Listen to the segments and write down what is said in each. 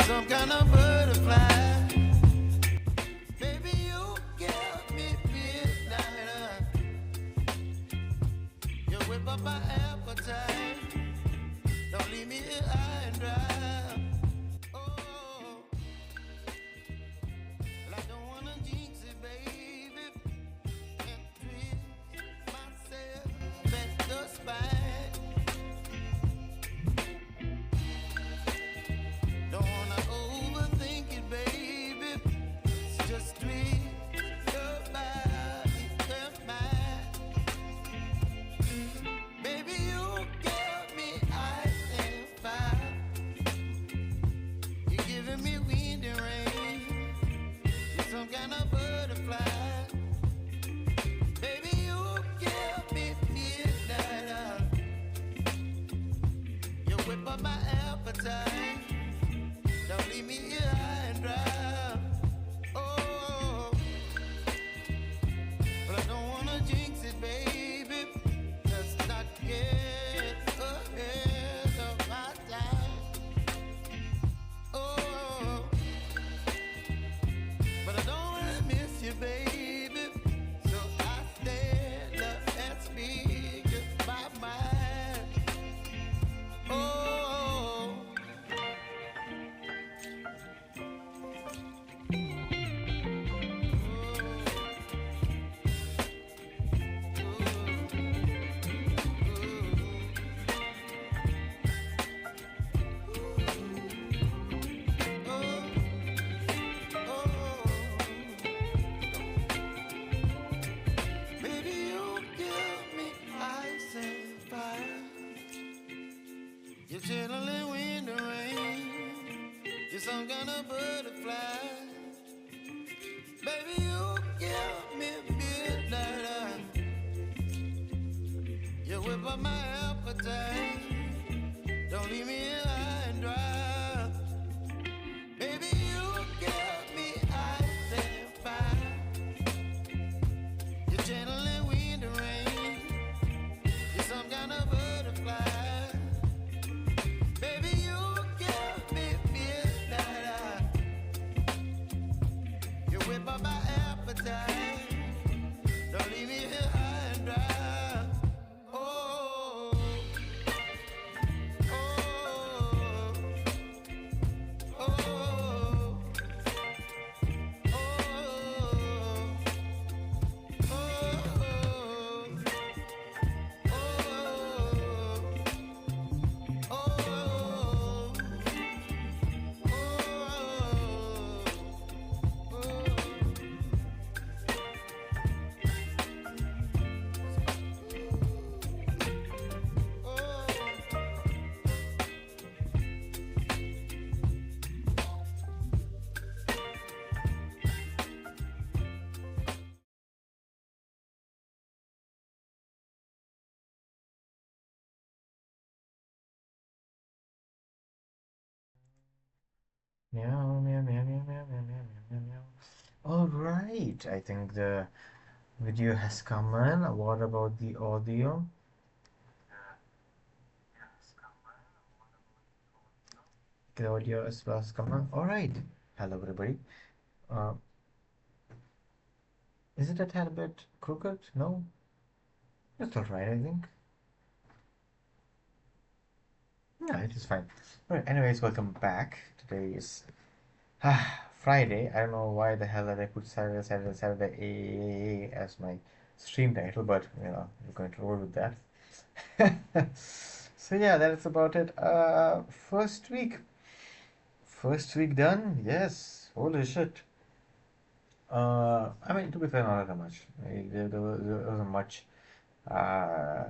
some kind of butterfly. Baby, you give me midnight. You whip up my appetite. Don't leave me here high and dry. Oh, well, I don't wanna jinx it, baby. And twist myself at the spine. Don't wanna overthink it, baby. It's just twist your body and mine. Baby, you give me ice and fire. You're giving me wind and rain. You're some kind of butterfly. Baby, you give me midnight. You whip up my appetite. Don't leave me here high and dry. Oh, but I don't wanna jinx it, baby. Let's not get ahead of my time. Oh, but I don't wanna miss you, baby. So I stand up and speak my mind. Oh, baby, you give me ice and fire. You're chilling wind and rain. You're some kind of butterfly. Baby, you give me midnight. You whip up my appetite. Don't leave me here high and dry. Baby, you give me ice and fire. You're channeling wind and rain. You're some kind of butterfly. Baby, you give me midnight. You whip up my appetite. Don't leave me here high and dry. Oh, oh, oh, Meow, meow, meow, meow, meow, meow, meow, meow, meow. All right, I think the video has come in. What about the audio? The audio has come in. All right. Hello, everybody. Uh, is it a tad bit crooked? No, it's all right, I think. Yeah, it is fine. All right. Anyways, welcome back. Today is Friday. I don't know why the hell did I put Saturday as my stream title, but we're going to roll with that. So yeah, that's about it. First week done. Yes. Holy shit. I mean, to be fair, not that much. There wasn't uh,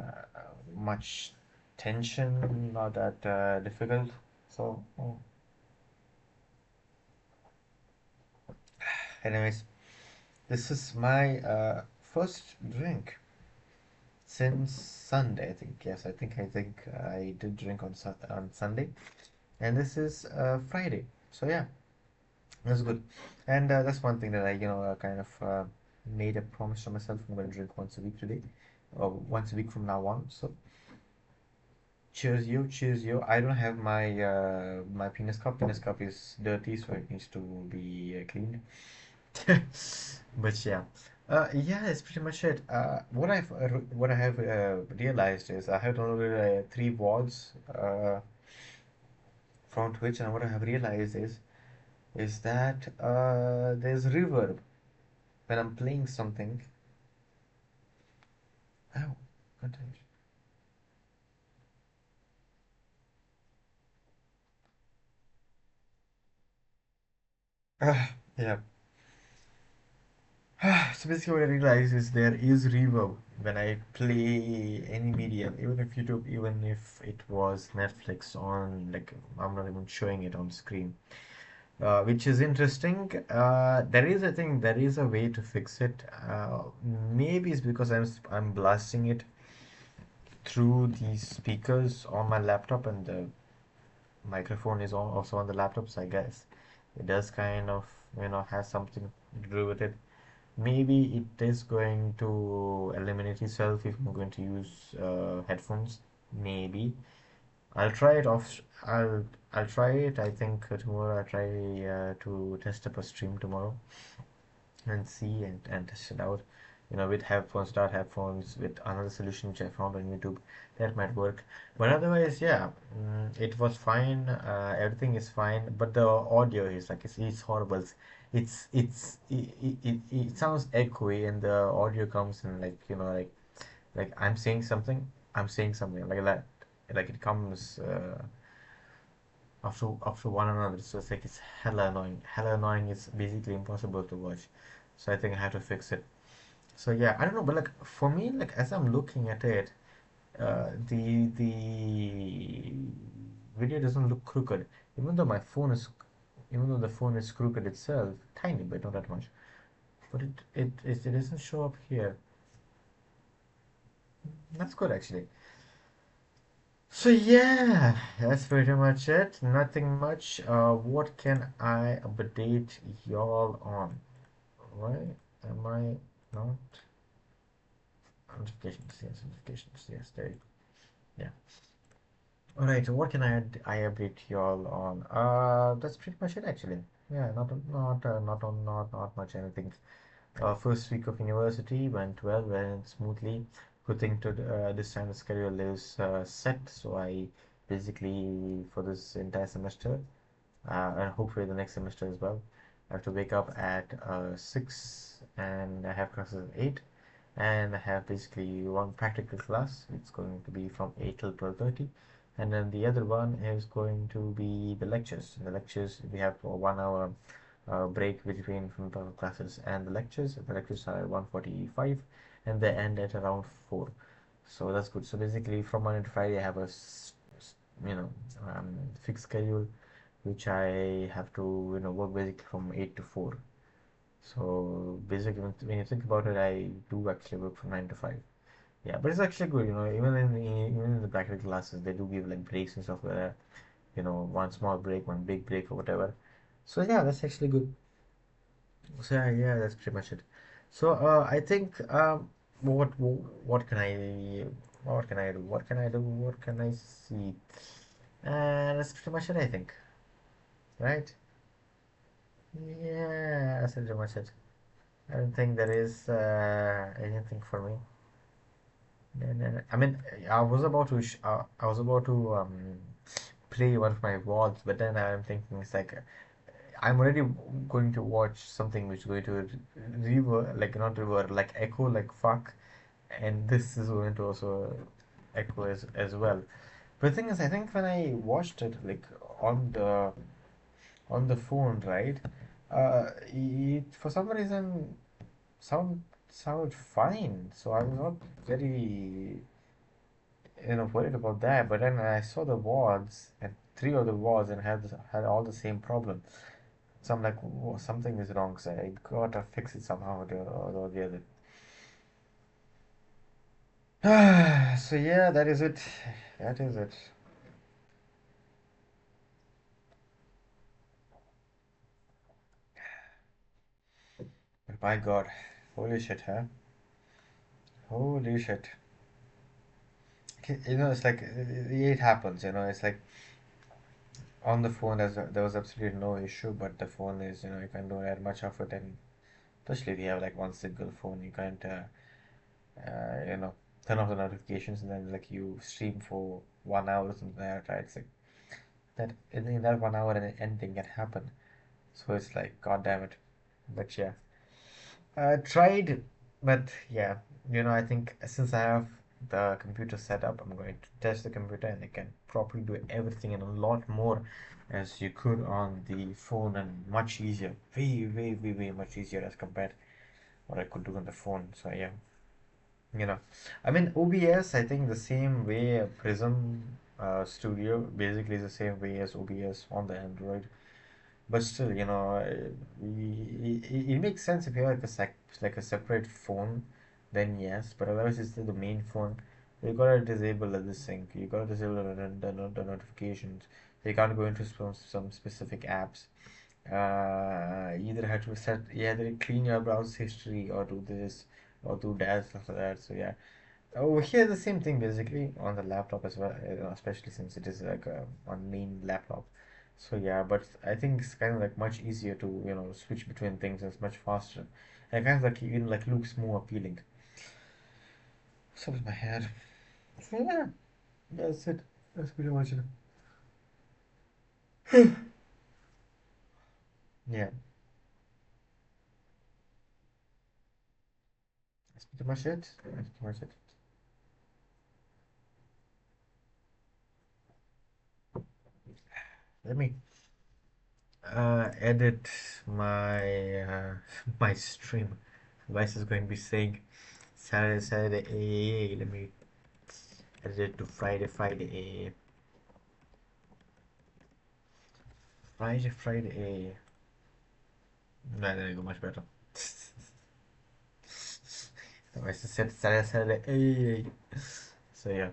much tension, not that difficult. So, anyways, this is my first drink since Sunday. I think yes, I think I did drink on Sunday, and this is Friday. So yeah, that's good. And that's one thing that I kind of made a promise to myself. I'm going to drink once a week today, or once a week from now on. So Cheers you, cheers you. I don't have my my penis cup. Penis cup is dirty, so it needs to be cleaned. But yeah, yeah, that's pretty much it. What I have realized is I have downloaded 3 VODs from Twitch, and what I have realized is that there's reverb when I'm playing something. Oh, content. Yeah. So basically, what I realized is there is reverb when I play any medium, even if YouTube, even if it was Netflix on, like I'm not even showing it on screen, which is interesting. There is, I think, there is a way to fix it. Maybe it's because I'm blasting it through these speakers on my laptop, and the microphone is also on the laptop. So I guess it does kind of, has something to do with it. Maybe it is going to eliminate itself if I'm going to use headphones. Maybe I'll try it off. I'll try it. I think tomorrow I'll try to test up a stream tomorrow and see and test it out. With headphones, without headphones, with another solution which I found on YouTube, that might work. But otherwise, yeah, it was fine. Everything is fine, but the audio is like it's horrible. It sounds echoey, and the audio comes in like like I'm saying something like that, like it comes after one another. So it's like it's hella annoying. Hella annoying is basically impossible to watch. So I think I have to fix it. So yeah, I don't know, but like for me, like as I'm looking at it, the video doesn't look crooked, even though my phone is, even though the phone is crooked itself, tiny bit, not that much, but it doesn't show up here. That's good actually. So yeah, that's pretty much it. Nothing much. What can I update y'all on? Why am I not? Notifications, yes, notifications, yes, there you go. Yeah. All right, so what can I update y'all on? That's pretty much it actually. Yeah, not much anything. First week of university went well, went smoothly. Good thing to this time the schedule is set, so I basically for this entire semester and hopefully the next semester as well. I have to wake up at 6 and I have classes at 8 and I have basically one practical class. It's going to be from 8 till 12:30 and then the other one is going to be the lectures. In the lectures we have a 1 hour break between from the classes and the lectures. The lectures are at 1:45 and they end at around 4. So that's good. So basically from Monday to Friday I have a you know fixed schedule which I have to work basically from 8 to 4. So basically, when you think about it, I do actually work from 9 to 5. Yeah, but it's actually good, even in the practical classes, they do give like breaks and stuff like that. One small break, one big break, or whatever. So yeah, that's actually good. So yeah, that's pretty much it. So I think what can I do? What can I do? What can I see? And that's pretty much it, I think. Right? Yeah, that's pretty much it. I don't think there is anything for me. No, no, no. I mean, I was about to play one of my walls, but then I'm thinking it's like I'm already going to watch something which is going to reverb, like not reverb, like echo, like fuck, and this is going to also echo as well. But the thing is, I think when I watched it like on the phone, right? It for some reason sounded fine. So I was not very worried about that. But then I saw the wards and 3 of the wards and had all the same problem. So I'm like, "Whoa, something is wrong. So I gotta fix it somehow or the other. So yeah, that is it. That is it. But my God, holy shit, huh? Holy shit. It's like it happens. It's like on the phone, there was absolutely no issue, but the phone is, you can't do that much of it, and especially if you have like one single phone, you can't, turn off the notifications and then like you stream for 1 hour or something like that, right? It's like that in that 1 hour and anything can happen. So it's like, god damn it. But yeah, tried, but yeah, I think since I have the computer set up, I'm going to test the computer and I can properly do everything and a lot more as you could on the phone and much easier, way, way, way, way much easier as compared what I could do on the phone. So yeah, you know, I mean OBS. I think the same way Prism Studio basically is the same way as OBS on the Android. But still, it makes sense if you have like a separate phone, then yes. But otherwise, it's still the main phone. You gotta disable the sync. You gotta disable the notifications. You can't go into some specific apps. Either have to either clean your browser history or do this or do that stuff like that. So yeah, over here the same thing basically on the laptop as well, especially since it is like on main laptop. So yeah, but I think it's kind of like much easier to switch between things. It's much faster, and kind of like even like looks more appealing. What's up with my hair? So yeah, that's it. That's pretty much it. Yeah, that's pretty much it. That's pretty much it. Let me edit my my stream. Vice is going to be saying Saturday, AA. Let me edit it to Friday, AA. Friday, AA. No, there you go, much better. Vice said Saturday, AA. So yeah.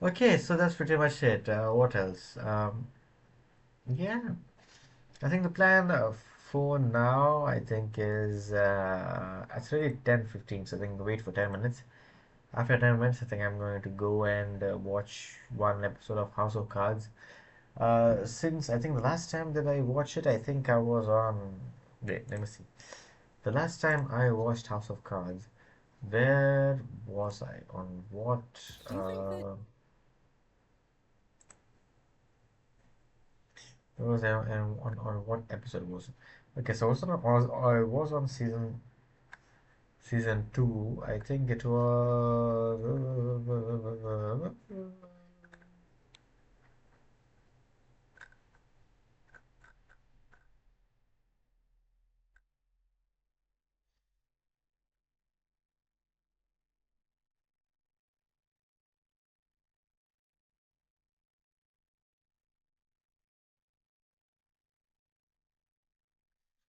Okay, so that's pretty much it. What else? Yeah, I think the plan for now, I think, is it's really 10:15, so I think wait for 10 minutes. After 10 minutes, I think I'm going to go and watch one episode of House of Cards. Since I think the last time that I watched it, I think I was on. Wait, let me see. The last time I watched House of Cards, where was I? On what? Where was I on what episode was it? Okay, so I was on season two. I think it was.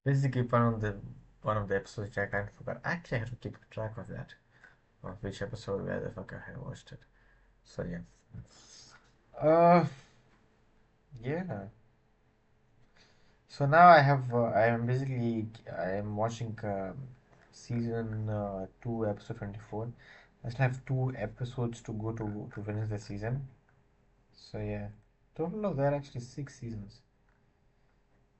Basically, one of the episodes I kind of forgot. Actually, I had to keep track of that. Of which episode where the fuck I had watched it. So yeah. Uh, yeah. So now I am watching season 2, episode 24. I still have 2 episodes to go to finish the season. So yeah, total of there are actually 6 seasons,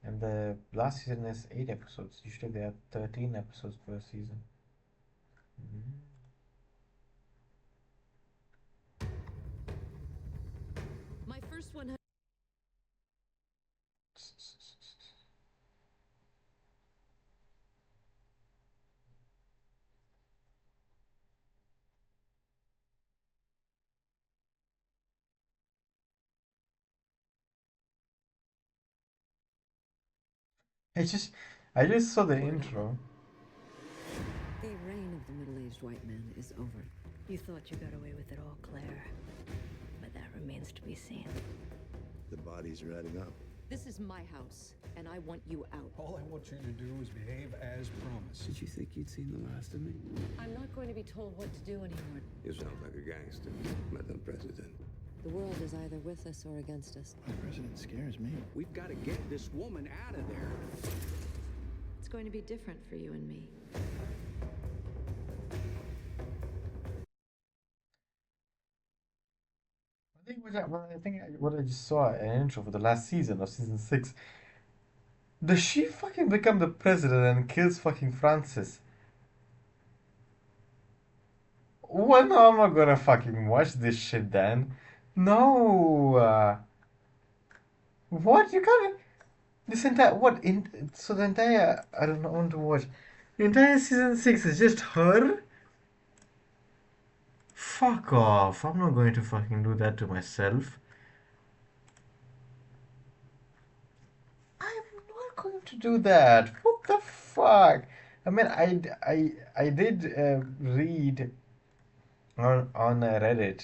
and the last season is 8 episodes. Usually there are 13 episodes per season. Mhm. My first one. I just I just saw the Word on it. intro. The reign of the middle-aged white man is over. You thought you got away with it all, Claire. But that remains to be seen. The bodies are adding up. This is my house, and I want you out. All I want you to do is behave as promised. Did you think you'd seen the last of me? I'm not going to be told what to do anymore. You sound like a gangster, Madam President. The world is either with us or against us. The president scares me. We've got to get this woman out of there. It's going to be different for you and me. I think what I just saw an intro for the last season of season 6. Does she fucking become the president and kills fucking Francis? Well, no, I'm not gonna fucking watch this shit then. No. What? You can't. This entire. What? So the entire. I don't know, want to watch. The entire season 6 is just her? Fuck off. I'm not going to fucking do that to myself. I'm not going to do that. What the fuck? I mean, I did read on Reddit.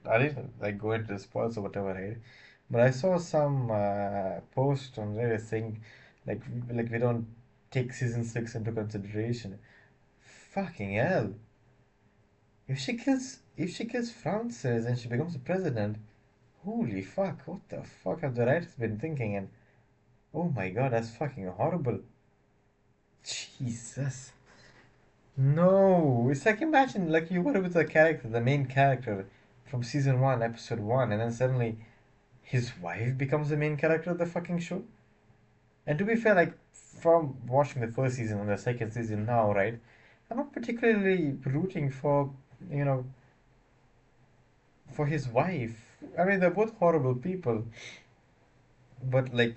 I didn't like go into the spoils or whatever, right? But I saw some post on Reddit saying like we don't take season 6 into consideration. Fucking hell! If she kills Francis and she becomes the president, holy fuck! What the fuck have the writers been thinking? And oh my god, that's fucking horrible. Jesus. No, it's like imagine like you were with the character, the main character from season 1, episode 1, and then suddenly his wife becomes the main character of the fucking show. And to be fair, like from watching the first season and the second season now, right? I'm not particularly rooting for, you know, for his wife. I mean, they're both horrible people, but like,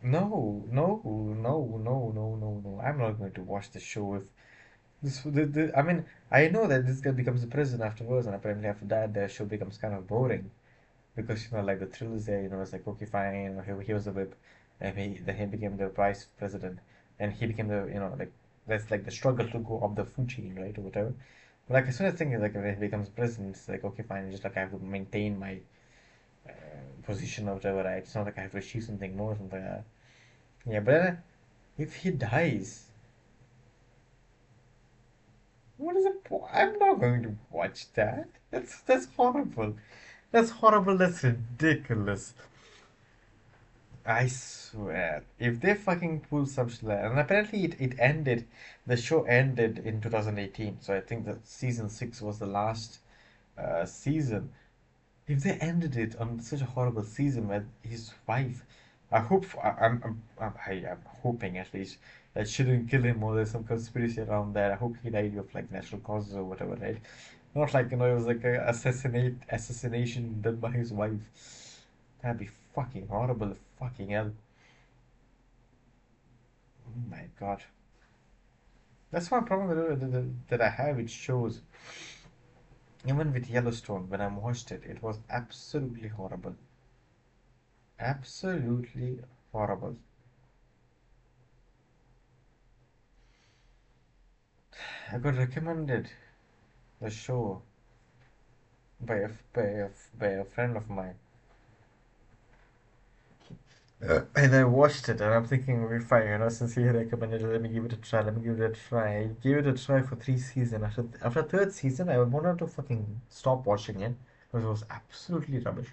no, no, no, no, no, no, no. I'm not going to watch the show with I mean, I know that this guy becomes the president afterwards, and apparently after that, the show becomes kind of boring because like the thrill is there. It's like okay, fine. He was the whip, and then he became the vice president, and he became the like that's like the struggle to go up the food chain, right, or whatever. But like as soon as thing is like when he becomes president, it's like okay, fine. Just like I have to maintain my uh, position or whatever, right? It's not like I have to achieve something more or something like that. Yeah, but if he dies. What is it? I'm not going to watch that. That's horrible. That's horrible. That's ridiculous. I swear. If they fucking pull some shit and apparently it ended, the show ended in 2018. So I think that season 6 was the last season. If they ended it on such a horrible season with his wife, I hope I'm hoping at least that she didn't kill him or there's some conspiracy around that. I hope he died of like natural causes or whatever, right? Not like it was like a assassination done by his wife. That'd be fucking horrible. Fucking hell. Oh my god. That's one problem that I have with shows. Even with Yellowstone, when I watched it, it was absolutely horrible. Absolutely horrible. I got recommended the show by a friend of mine. And I watched it and I'm thinking, we're fine, since he recommended it, let me give it a try, let me give it a try. I gave it a try for 3 seasons. After third season, I wanted to fucking stop watching it because it was absolutely rubbish.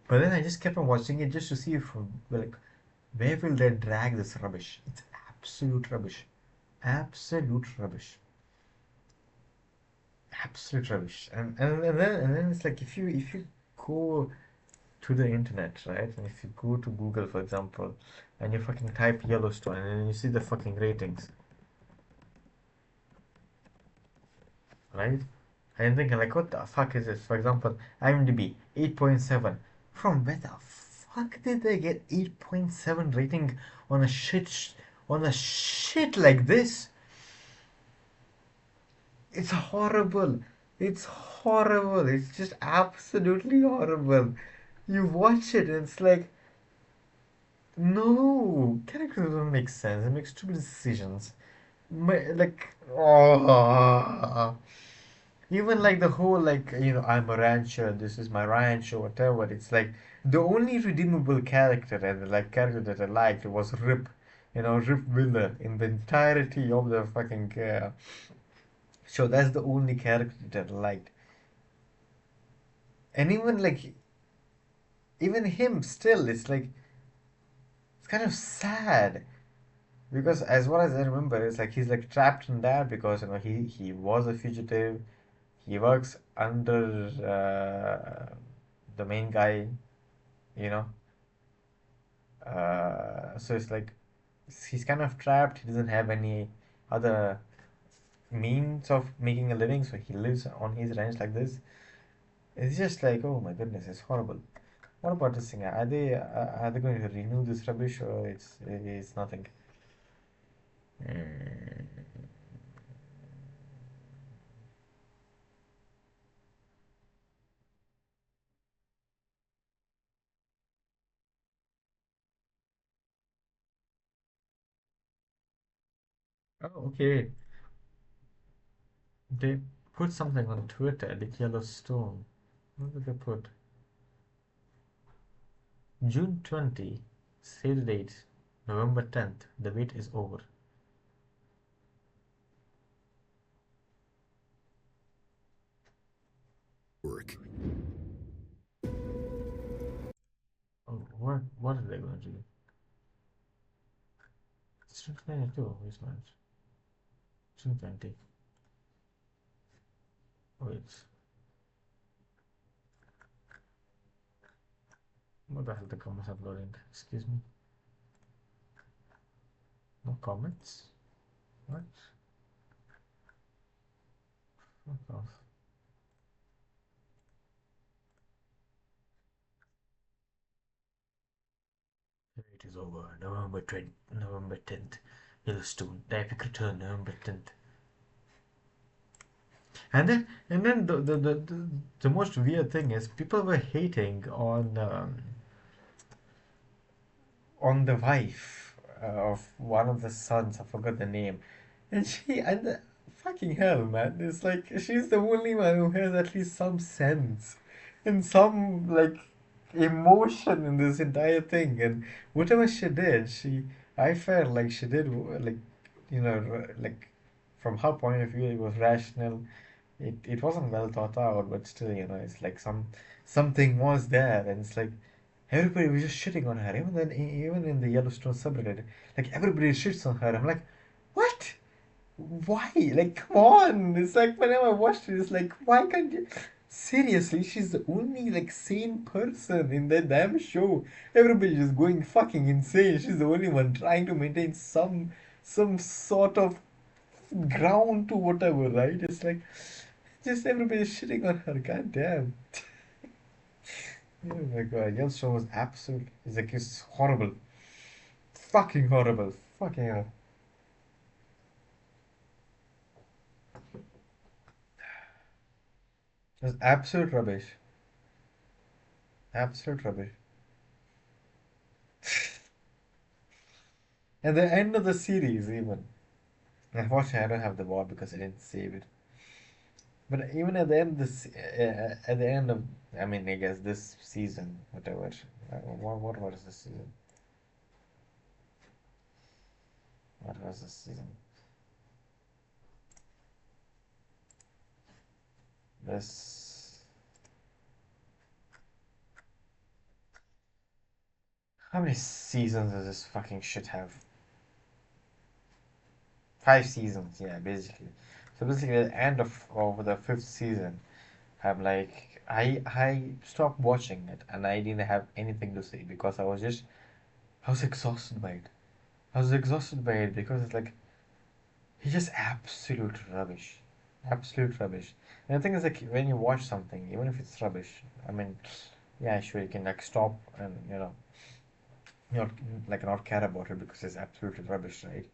But then I just kept on watching it just to see if, like, where will they drag this rubbish? It's absolute rubbish. Absolute rubbish. Absolute rubbish. And then it's like if you go to the internet, right? And if you go to Google, for example, and you fucking type Yellowstone and then you see the fucking ratings, right? And thinking like, what the fuck is this? For example, IMDb 8.7. From where the fuck did they get 8.7 rating on a shit like this? It's horrible. It's horrible. It's just absolutely horrible. You watch it and it's like, no, characters don't make sense. They make stupid decisions. Like, oh, even like the whole like I'm a rancher. This is my ranch or whatever. It's like the only redeemable character and like character that I liked was Rip. Rip Willer in the entirety of the fucking show. That's the only character that I liked. And even him still, it's like it's kind of sad because as far as I remember, it's like he's like trapped in that because he was a fugitive. He works under the main guy, you know. So it's like he's kind of trapped. He doesn't have any other means of making a living, so he lives on his ranch like this. It's just like, oh my goodness, it's horrible. What about this thing? Are they going to renew this rubbish, or it's nothing? Mm. Oh, okay. They put something on Twitter, like Yellowstone. What did they put? June 20, save the date. November 10th, the wait is over. Work. Oh, what are they going to do? It's 2022, wait a minute. June 20. Wait, what the hell the comments uploading? Excuse me. No comments? What? Fuck off. The wait is over. November 10th. Yellowstone. The epic return, November 10th. And then the most weird thing is people were hating on the wife of one of the sons. I forgot the name, and fucking hell, man, it's like she's the only one who has at least some sense and some like emotion in this entire thing. And whatever she did, I felt like she did like like from her point of view it was rational. It wasn't well thought out, but still, it's like something was there, and it's like everybody was just shitting on her. Even in the Yellowstone subreddit, like everybody shits on her. I'm like, what? Why? Like, come on! It's like whenever I watched it, it's like, why can't you? Seriously, she's the only like sane person in that damn show. Everybody just going fucking insane. She's the only one trying to maintain some sort of ground to whatever, right? It's like just everybody shitting on her. God damn. Oh my god, Yellowstone was absolute. It's horrible. Fucking horrible. Fucking hell. It was absolute rubbish. Absolute rubbish. And the end of the series, even. Unfortunately, I don't have the war because I didn't save it. But even at the end, at the end of, I mean, I guess this season, whatever. What was this season? What was this season? This. How many seasons does this fucking shit have? 5 seasons, yeah, basically. So basically, at the end of the fifth season, I'm like, I stopped watching it, and I didn't have anything to say because I was exhausted by it. I was exhausted by it because it's like it's just absolute rubbish, absolute rubbish. And the thing is, like, when you watch something, even if it's rubbish, I mean, yeah, sure, you can like stop and not like not care about it because it's absolutely rubbish, right?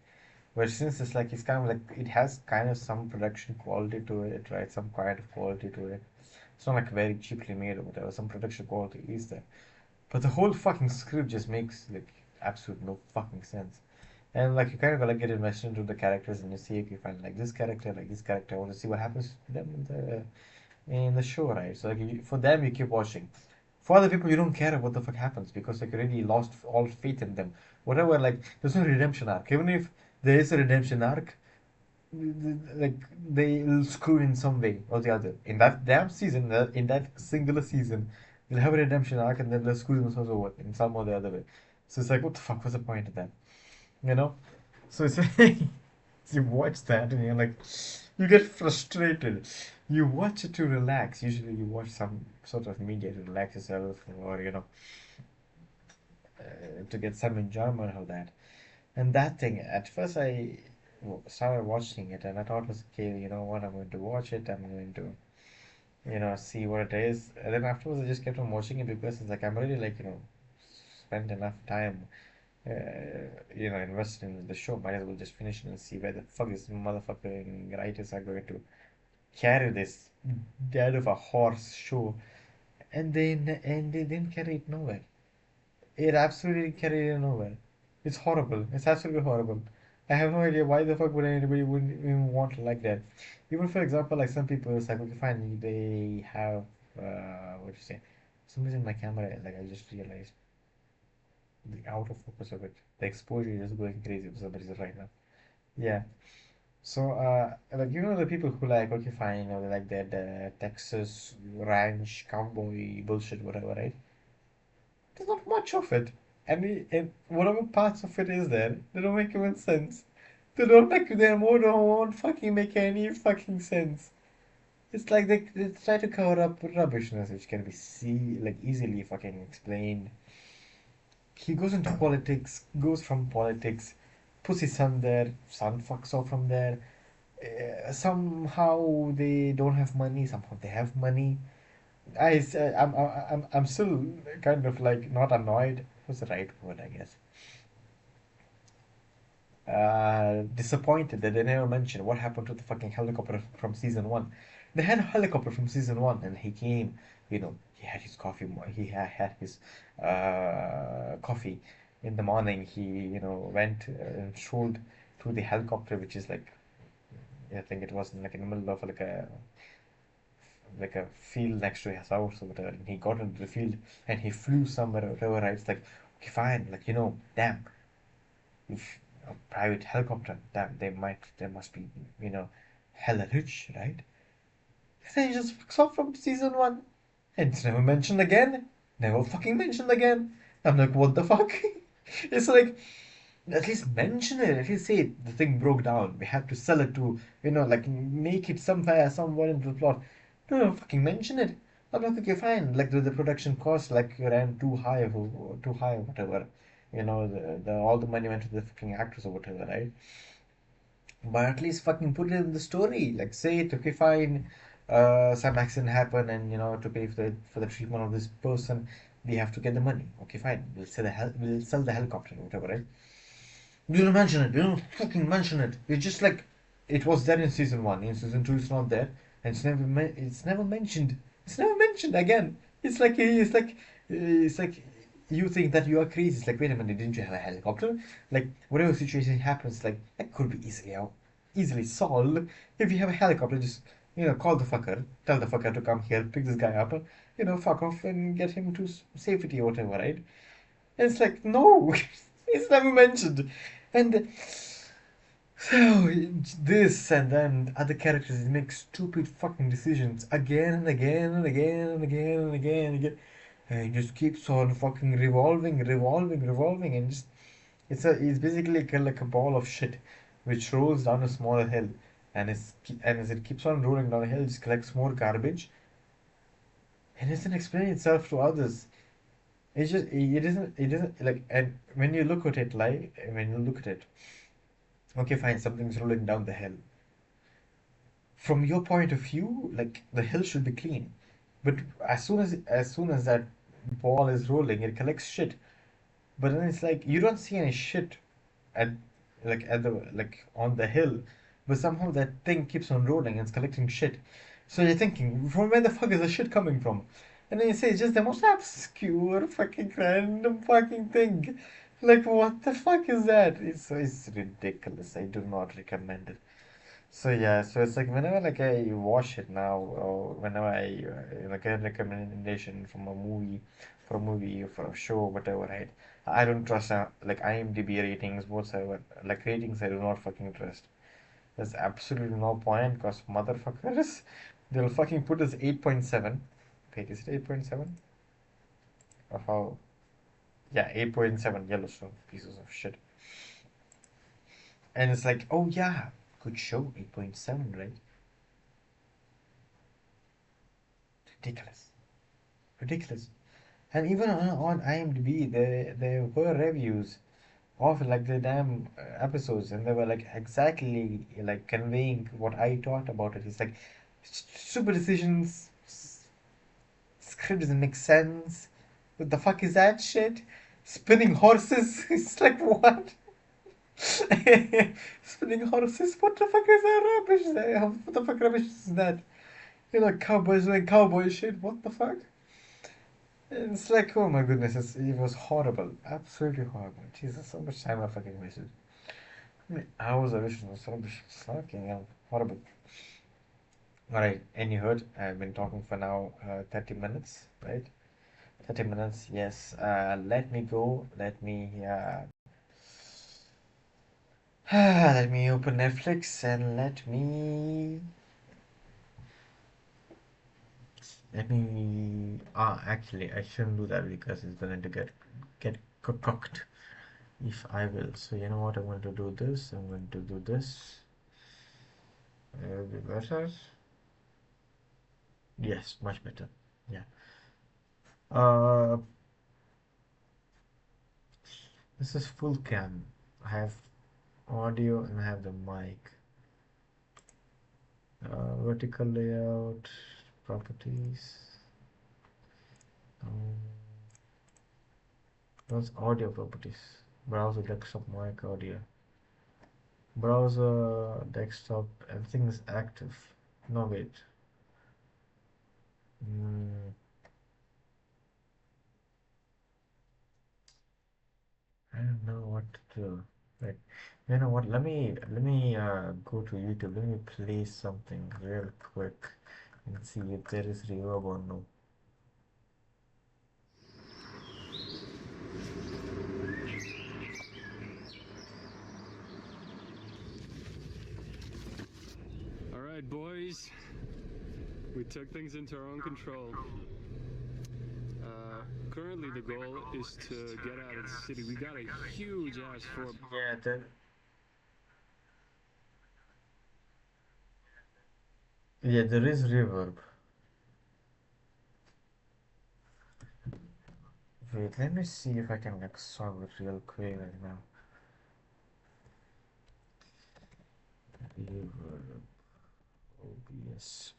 But since it's like it's kind of like it has kind of some production quality to it, right? Some kind of quality to it. It's not like very cheaply made or whatever. Some production quality is there. But the whole fucking script just makes like absolute no fucking sense. And like you kind of gotta get invested into the characters and you see if you find like this character, I want to see what happens to them in the show, right? So like for them you keep watching. For other people you don't care what the fuck happens because like you already lost all faith in them. Whatever, like there's no redemption arc. Even if there is a redemption arc, like they'll screw in some way or the other. In that damn season, in that singular season, they'll have a redemption arc and then they'll screw themselves over in some or the other way. So it's like, what the fuck was the point of that? You know? So it's like, you watch that and you're like, you get frustrated. You watch it to relax. Usually, you watch some sort of media to relax yourself, or to get some enjoyment out of that. And that thing, at first, started watching it, and I thought it was okay. You know what? I'm going to watch it. I'm going to see what it is. And then afterwards, I just kept on watching it because it's like I'm already like spent enough time, invested in the show. Might as well just finish it and see where the fuck this motherfucking writers are going to carry this dead of a horse show. And they didn't carry it nowhere. It absolutely carried it nowhere. It's horrible. It's absolutely horrible. I have no idea why the fuck would anybody would even want to like that. Even for example, like some people, it's like okay, fine, they have what you say. For some reason, my camera, like I just realized the out of focus of it. The exposure is going crazy for some reason right now. Yeah. So, like the people who like okay, fine, they like that Texas ranch cowboy bullshit, whatever, right? There's not much of it. And whatever parts of it is there, they don't make even sense. They more don't won't fucking make any fucking sense. It's like they try to cover up rubbishness which can be like easily fucking explained. He goes into politics, goes from politics, puts his son there, son fucks off from there. Somehow they don't have money, somehow they have money. I'm still kind of like not annoyed. What's the right word, I guess? Disappointed that they never mentioned what happened to the fucking helicopter from season one. They had a helicopter from season one, and he came. He had his coffee. He had his coffee in the morning. He went and strolled to the helicopter, which is like I think it was like in the middle of like a field next to his house or whatever. And he got into the field and he flew somewhere or whatever. Right? It's like okay, fine. Like damn, if a private helicopter, damn, they must be hella rich, right? They just saw from season one, and it's never mentioned again. Never fucking mentioned again. I'm like, what the fuck? It's like at least mention it. At least say the thing broke down. We have to sell it to like make it somewhere into the plot. No, fucking mention it. I'm like, okay, fine. Like the production cost like ran too high or whatever. The all the money went to the fucking actors or whatever, right? But at least fucking put it in the story. Like say it, okay, fine. Some accident happened, and to pay for the treatment of this person, we have to get the money. Okay, fine. We'll sell the helicopter, or whatever, right? You don't mention it. You don't fucking mention it. It's just like it was there in season one. In season two, it's not there, and it's never mentioned. It's never mentioned again. It's like you think that you are crazy. It's like wait a minute, didn't you have a helicopter? Like whatever situation happens, like that could be easily solved if you have a helicopter. Just call the fucker, tell the fucker to come here, pick this guy up, and fuck off and get him to safety or whatever, right? And it's like no, it's never mentioned. And so this and then other characters make stupid fucking decisions again and again and again and again and again and again. And it just keeps on fucking revolving, and just it's basically like a ball of shit which rolls down a smaller hill, and as it keeps on rolling down a hill, it just collects more garbage and doesn't explain itself to others. It isn't like, and when you look at it, okay, fine, something's rolling down the hill. From your point of view, like the hill should be clean, but as soon as that ball is rolling, it collects shit. But then it's like you don't see any shit at at the on the hill, but somehow that thing keeps on rolling and it's collecting shit. So you're thinking, from where the fuck is the shit coming from? And then you say it's just the most obscure fucking random fucking thing. Like what the fuck is that? It's ridiculous. I do not recommend it. So yeah, so it's like whenever I watch it now, or whenever I get a recommendation from a movie, for a movie or for a show, whatever, right? I don't trust like IMDb ratings whatsoever. Like ratings, I do not fucking trust. There's absolutely no point because motherfuckers, they'll fucking put this 8.7. Wait, is it 8.7? Or how? Yeah, 8.7 Yellowstone pieces of shit. And it's like, oh yeah, good show, 8.7, right? Ridiculous. Ridiculous. And even on IMDb, there were reviews of like the damn episodes, and they were like exactly like conveying what I thought about it. It's like stupid decisions, script doesn't make sense. What the fuck is that shit? Spinning horses. It's like what? Spinning horses. What the fuck is that rubbish? What the fuck rubbish is that? You know, cowboys doing cowboy shit. What the fuck? It's like, oh my goodness, it was horrible. Absolutely horrible. Jesus, so much time I fucking wasted. How many hours of vision was rubbish. Fucking hell. Horrible. Alright, and you heard, I've been talking for now 30 minutes, right? 30 minutes, yes. Let me go. Let me open Netflix and actually, I shouldn't do that because it's going to get cooked if I will. So you know what? I'm going to do this. I'm going to do this. It'll be better. Yes, much better. Yeah. Uh, this is full cam. I have audio and I have the mic. Vertical layout, properties. Um, Those audio properties. Browser desktop mic audio. Browser desktop. Everything is active. No wait. Mm, I don't know what to do. Like, you know what? Let me go to YouTube. Let me play something real quick and see if there is reverb or no. All right, boys. We took things into our own control. Currently, the goal is to get out of the city. We got a huge ass for. Yeah, there is reverb. Wait, let me see if I can like solve it real quick right now. Reverb, OBS.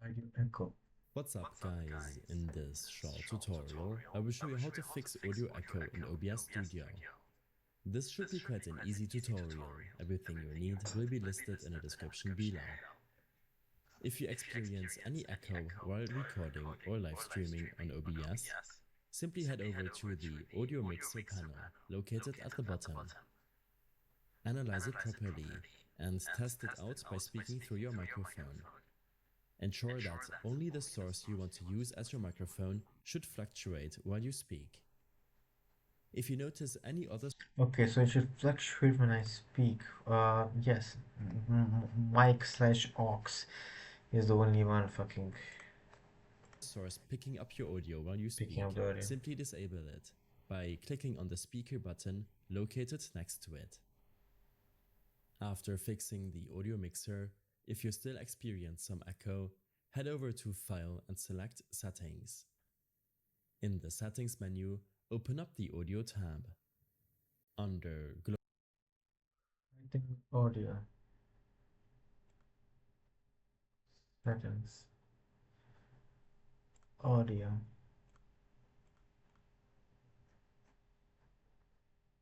Audio echo. What's up guys, in this short tutorial I will show you how to fix audio echo in OBS Studio. This should be quite an easy tutorial, everything you need will be listed in the description below. If you experience any echo while recording or live streaming on OBS, simply head over to the audio mixer panel located at the bottom. Analyze it properly and test it out by speaking through your microphone. Ensure that only the source you want to use as your microphone should fluctuate while you speak. If you notice any other Okay, so it should fluctuate when I speak. Yes, mic slash aux is the only one fucking source picking up your audio while you speak, picking up the audio. simply disable it by clicking on the speaker button located next to it. After fixing the audio mixer, if you still experience some echo, head over to File and select Settings. In the Settings menu, open up the Audio tab. Under I think audio settings, audio.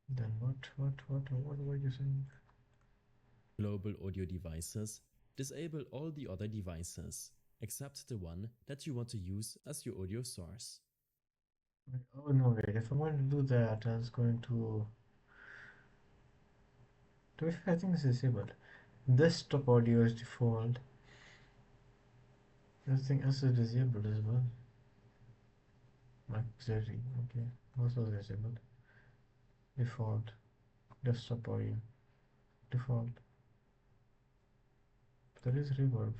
Then what were you saying? Global Audio Devices, disable all the other devices, except the one that you want to use as your audio source. Oh no, wait. If I'm going to do that, I was going to. To be fair, I think this is disabled. Desktop audio is default. Everything else is disabled as well. Like Zeri, okay. Also disabled. Default. Desktop audio. Default. There is reverb.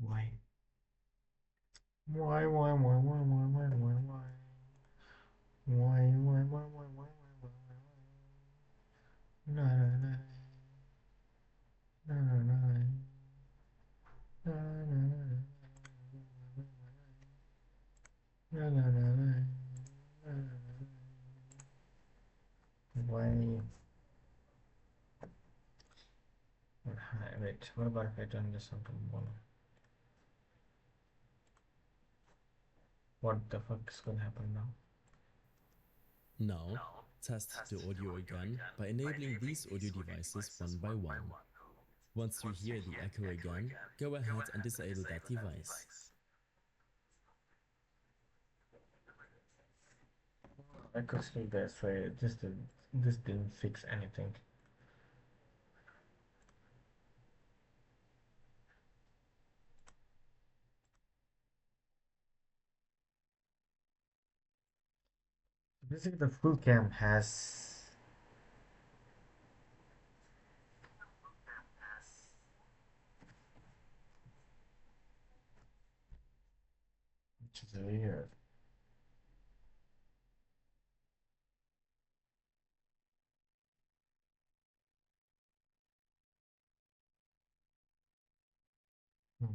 Why? Why? Why? Na na na na na na na na na na na na. Why? Wait, what about if I turn this onto mono? What the fuck is gonna happen now? Now, test the audio again by enabling these audio devices one by one. Once you hear the echo again, go ahead and disable that device. Echo still there, so this didn't fix anything. Basically, the full cam has which is weird. Hmm.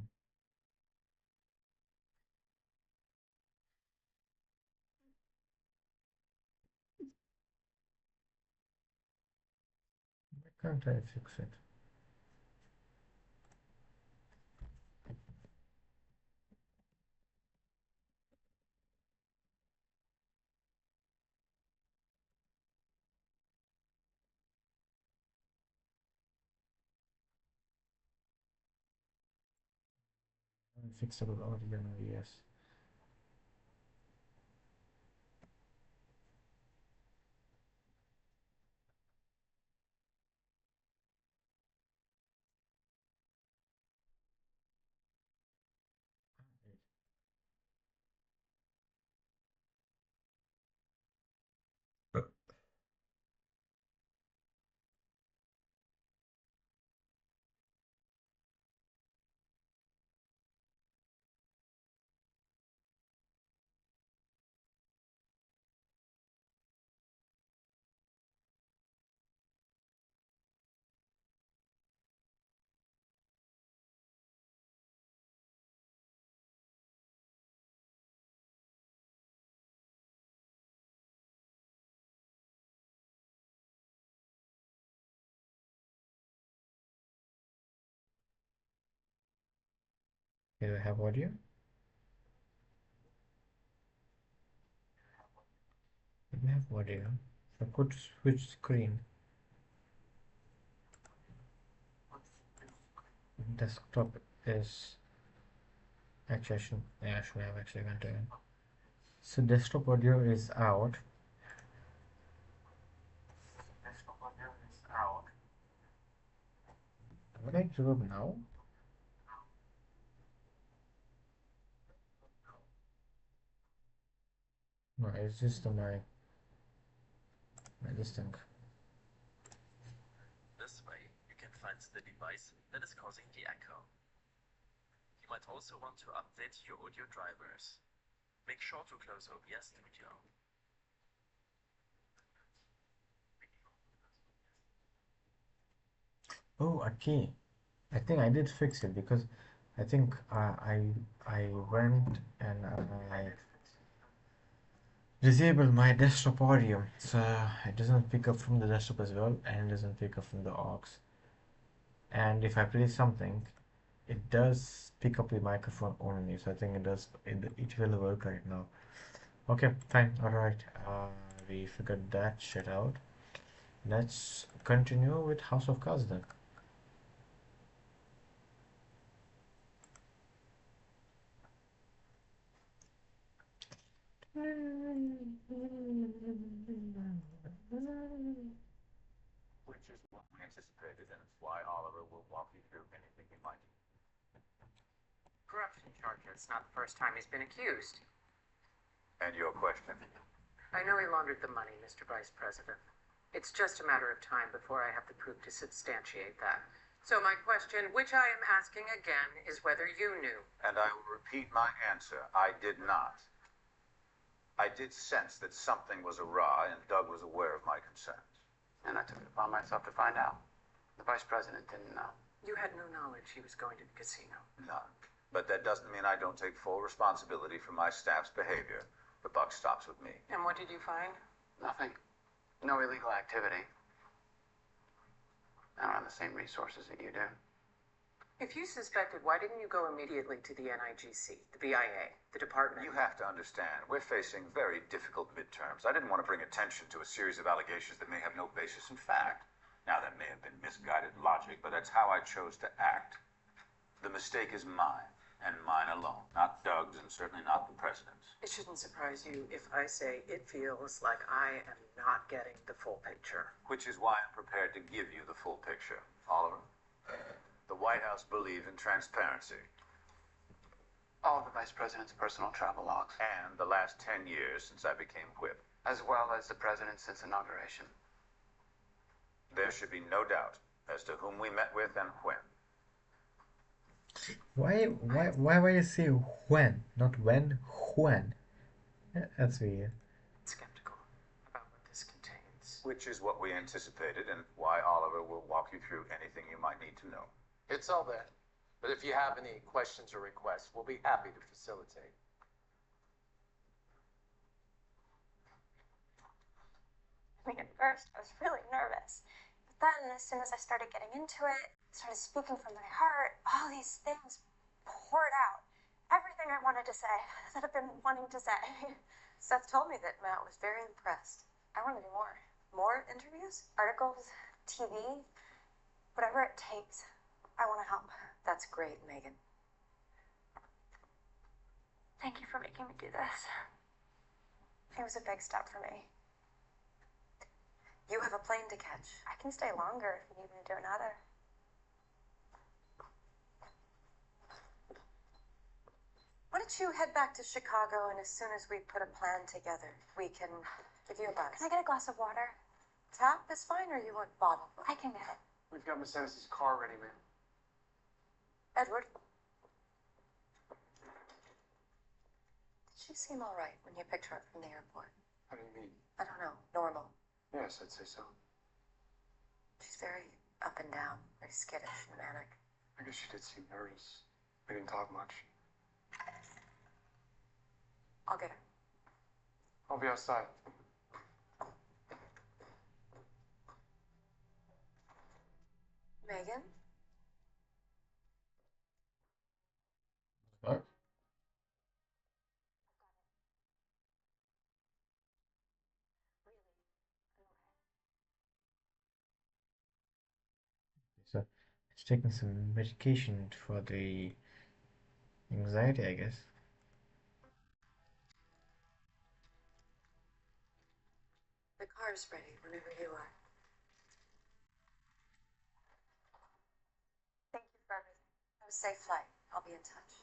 Why can't I fix it? Fixable audio, yes. Here I have audio. We have audio. So I could switch screen. Desktop is actually I should have actually went in. So desktop audio is out. What I do now? No, it's just my this thing. This way, you can find the device that is causing the echo. You might also want to update your audio drivers. Make sure to close OBS Studio. Oh, okay. I think I did fix it because I think I went and I disabled my desktop audio, so it doesn't pick up from the desktop as well, and it doesn't pick up from the aux. And if I play something, it does pick up the microphone only. So I think it will work right now. Okay, fine. All right. We figured that shit out. Let's continue with House of Cards then. Which is what we anticipated, and it's why Oliver will walk you through anything he might. Corruption charges. Not the first time he's been accused. And your question? I know he laundered the money, Mr. Vice President. It's just a matter of time before I have the proof to substantiate that. So my question, which I am asking again, is whether you knew. And I will repeat my answer. I did not. I did sense that something was awry, and Doug was aware of my concerns. And I took it upon myself to find out. The vice president didn't know. You had no knowledge he was going to the casino. None. But that doesn't mean I don't take full responsibility for my staff's behavior. The buck stops with me. And what did you find? Nothing. No illegal activity. I don't have the same resources that you do. If you suspected, why didn't you go immediately to the NIGC, the BIA, the department? You have to understand, we're facing very difficult midterms. I didn't want to bring attention to a series of allegations that may have no basis in fact. Now, that may have been misguided logic, but that's how I chose to act. The mistake is mine, and mine alone. Not Doug's, and certainly not the president's. It shouldn't surprise you if I say it feels like I am not getting the full picture. Which is why I'm prepared to give you the full picture. Oliver, the White House believes in transparency. All of the vice president's personal travel logs. And the last 10 years since I became whip. As well as the president since inauguration. There should be no doubt as to whom we met with and when. Why you say when, not when, when? That's weird. Skeptical about what this contains. Which is what we anticipated and why Oliver will walk you through anything you might need to know. It's all there. But if you have any questions or requests, we'll be happy to facilitate. I mean, at first, I was really nervous. But then, as soon as I started getting into it, started speaking from my heart, all these things poured out. Everything I wanted to say, that I've been wanting to say. Seth told me that Matt was very impressed. I want to do more. More interviews? Articles, TV, whatever it takes. I want to help. That's great, Megan. Thank you for making me do this. It was a big step for me. You have a plane to catch. I can stay longer if you need me to do another. Why don't you head back to Chicago, and as soon as we put a plan together, we can give you a buzz. Can I get a glass of water? Tap is fine, or you want bottle? I can get it. We've got Miss Ennis's car ready, ma'am. Edward? Did she seem all right when you picked her up from the airport? How do you mean? I don't know. Normal. Yes, I'd say so. She's very up and down, very skittish and manic. I guess she did seem nervous. We didn't talk much. I'll get her. I'll be outside. Megan? What? So it's taking some medication for the anxiety, I guess. The car's ready whenever you are. Thank you for everything. Have a safe flight. I'll be in touch.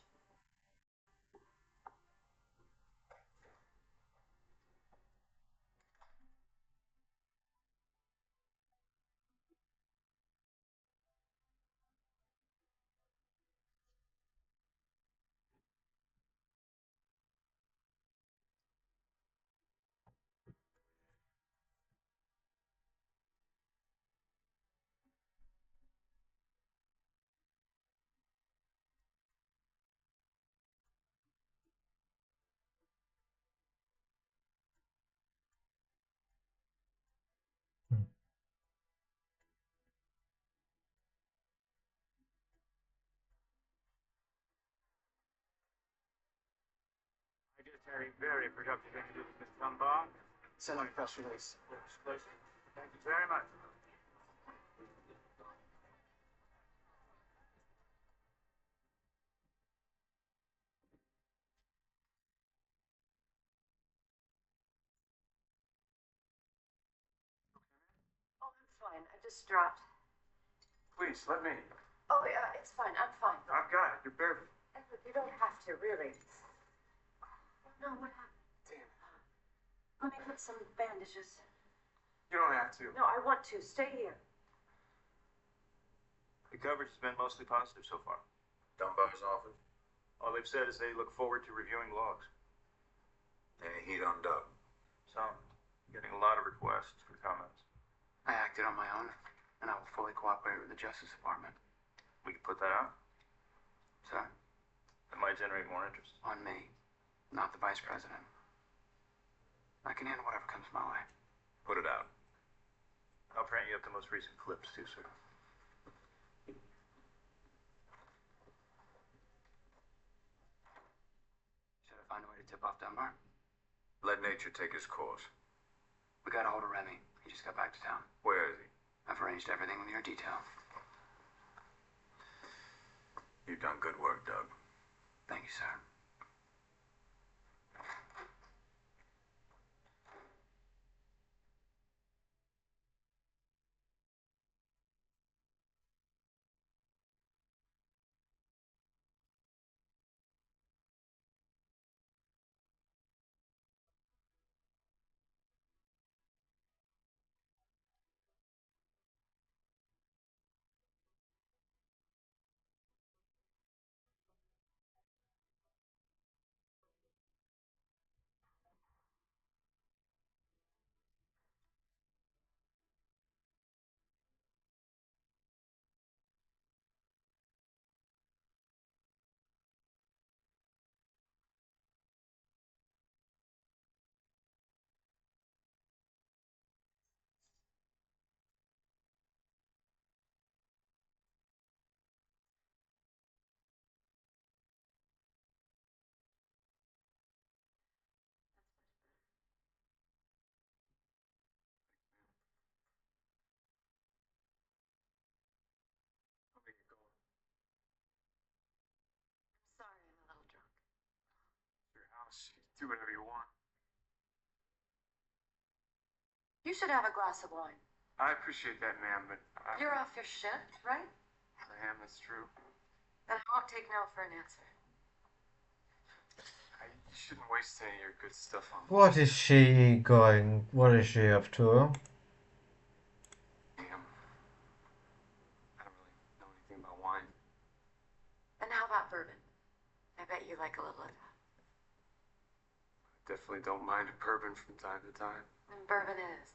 I just had a very productive interview with Mr. Dunbar. Send out a press release. Thank you very much. Oh, I'm fine. I just dropped. Please, let me. Oh, yeah, it's fine. I'm fine. I've got it. You're barely. Edward, you don't have to, really. No, what happened? Damn it. Let me put some bandages. You don't have to. No, I want to. Stay here. The coverage has been mostly positive so far. Dunbar's office? All they've said is they look forward to reviewing logs. Any heat on Doug? Some. Getting a lot of requests for comments. I acted on my own, and I will fully cooperate with the Justice Department. We can put that out. Sir? It might generate more interest. On me, not the Vice President. I can handle whatever comes my way. Put it out. I'll print you up the most recent clips, too, sir. Should I find a way to tip off Dunbar? Let nature take its course. We got a hold of Remy. He just got back to town. Where is he? I've arranged everything with your detail. You've done good work, Doug. Thank you, sir. Sorry, I'm a little drunk. Your house. You do whatever you want. You should have a glass of wine. I appreciate that, ma'am, but You're off your shift, right? I am, that's true. Then I won't take no for an answer. You shouldn't waste any of your good stuff on me. What is she going? What is she up to? Ma'am, I don't really know anything about wine. And how about bourbon? I bet you like a little of that. I definitely don't mind a bourbon from time to time. And bourbon it is.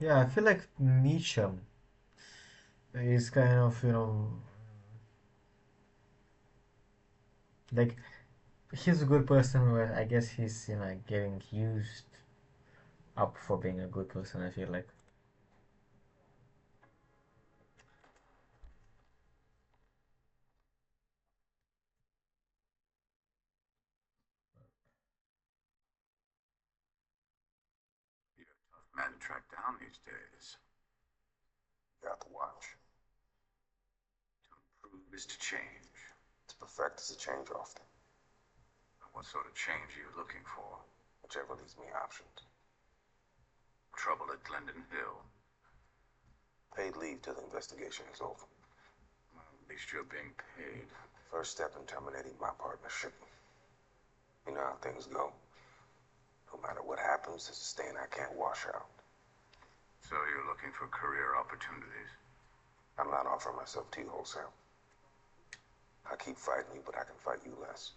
Yeah, I feel like Nietzsche is kind of, like he's a good person, but I guess he's, getting used up for being a good person, I feel like. You're a tough man to track down these days. Got to watch. To improve is to change. To perfect is to change often. What sort of change are you looking for? Whichever leaves me options. Trouble at Glendon Hill. Paid leave till the investigation is over. Well, at least you're being paid. First step in terminating my partnership. You know how things go. No matter what happens, it's a stain I can't wash out. So you're looking for career opportunities? I'm not offering myself to you wholesale. I keep fighting you, but I can fight you less.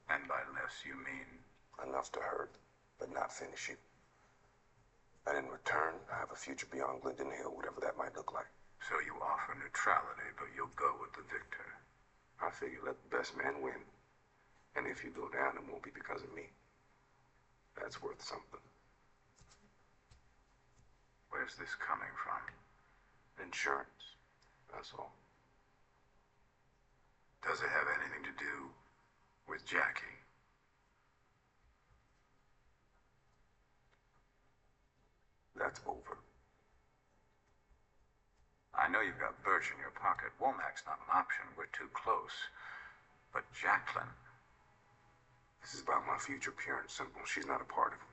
And by less, you mean? Enough to hurt, but not finish you. And in return, I have a future beyond Glendon Hill, whatever that might look like. So you offer neutrality, but you'll go with the victor. I figure let the best man win. And if you go down, it won't be because of me. That's worth something. Where's this coming from? Insurance. That's all. Does it have anything to do with Jackie? That's over. I know you've got Birch in your pocket. Womack's not an option. We're too close. But Jacqueline... This is about my future, pure and simple. She's not a part of it.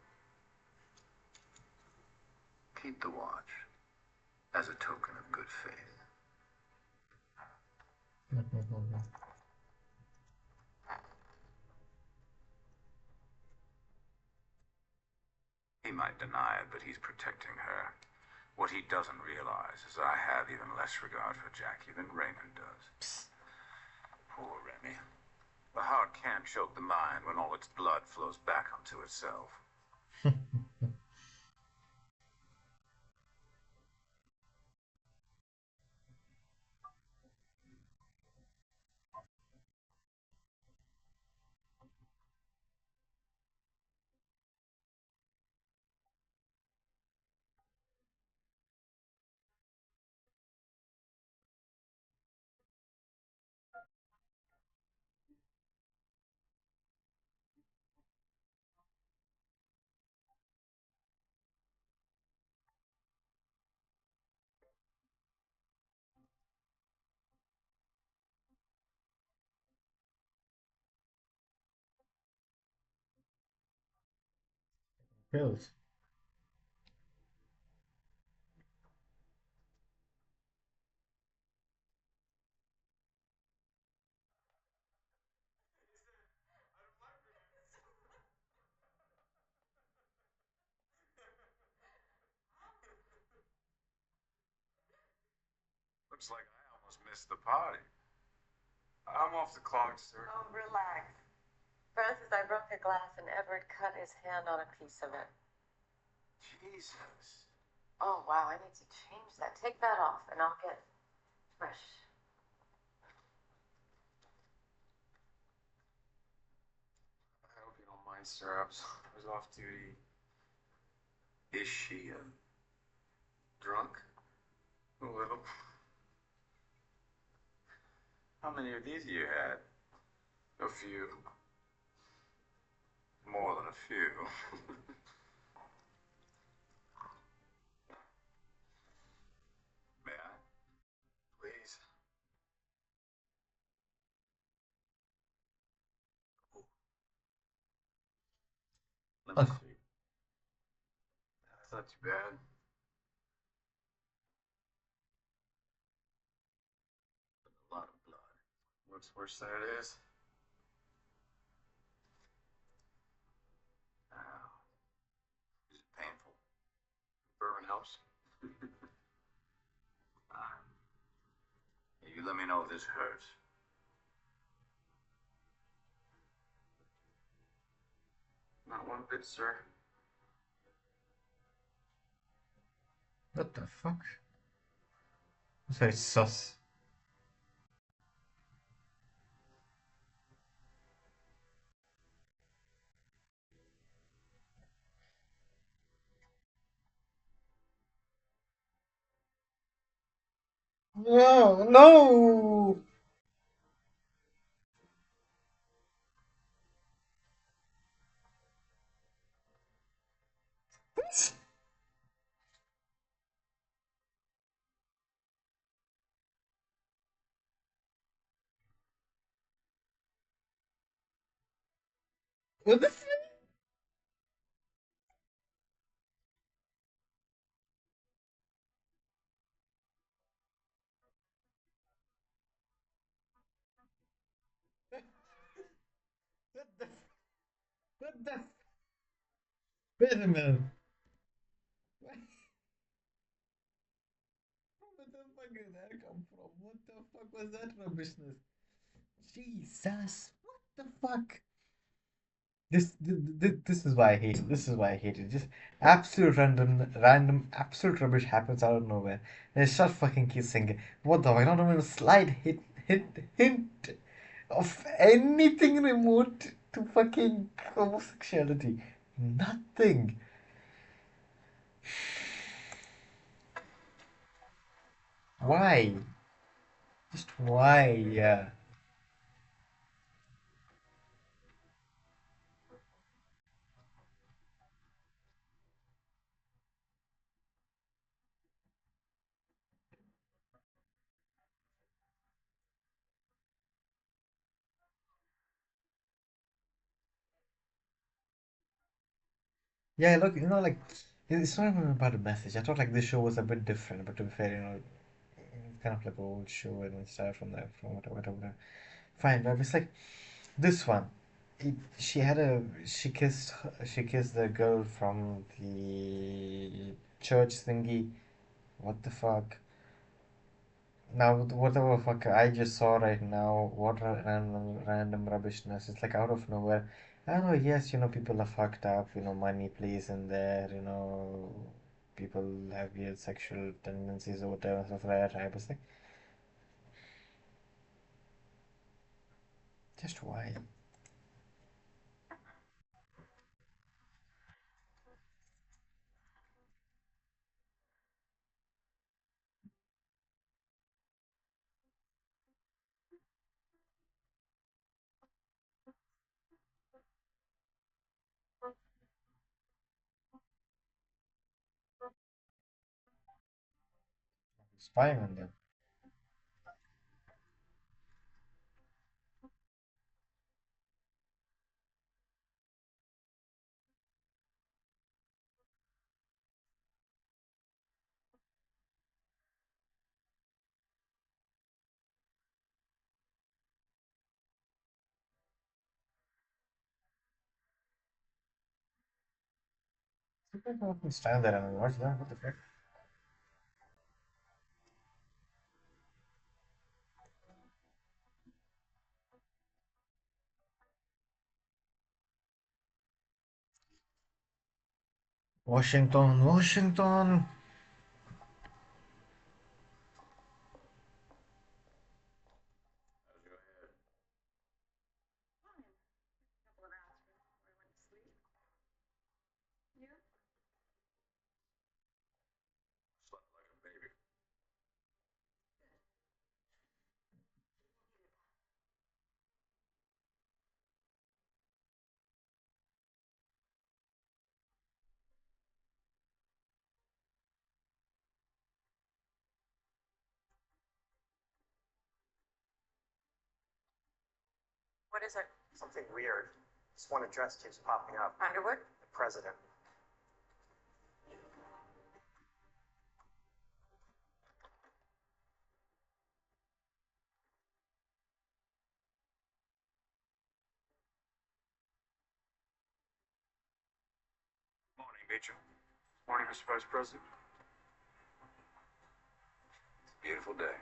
Keep the watch. As a token of good faith. He might deny it, but he's protecting her. What he doesn't realize is I have even less regard for Jackie than Raymond does. Poor Remy. The heart can't choke the mind when all its blood flows back onto itself. Pills. Looks like I almost missed the party. I'm off the clock, sir. Oh, relax. Francis, I broke a glass and Edward cut his hand on a piece of it. Jesus. Oh, wow, I need to change that. Take that off and I'll get fresh. I hope you don't mind, sir. I was off duty. Is she, Drunk? A little. how many of these you had? A few. More than a few. May I? Please. Let me see. That's not too bad. A lot of blood. Looks worse than it is. Ow. Is it painful? Bourbon helps. Ah. You let me know if this hurts. Not one bit, sir. What the fuck? That's very sus. No, no! What the fuck? What the? What the? Wait a minute. Where the fuck did that come from? What the fuck was that rubbishness? Jesus, what the fuck? This is why I hate it. This is why I hate it. Just absolute random, absolute rubbish happens out of nowhere. And it starts fucking kissing. What the fuck? Not even a slight hint of anything remote to fucking homosexuality. Nothing. Why? Just why? Yeah. Yeah, look, like it's not even about a message. I thought like this show was a bit different, but to be fair, it's kind of like an old show and it started from there, from whatever. Fine, but it's like this one. She kissed the girl from the church thingy. What the fuck? Now, whatever fuck I just saw right now, what random rubbishness. It's like out of nowhere. I don't know, yes, people are fucked up, money plays in there, people have weird sexual tendencies or whatever, stuff like that. I was like, just why? Spying on them. People often stand there and watch them. What the fuck? Washington, Washington. Slept like a baby. What is it? Something weird. This one address keeps popping up. Underwood? The president. Morning, Beecher. Morning, Mr. Vice President. It's a beautiful day.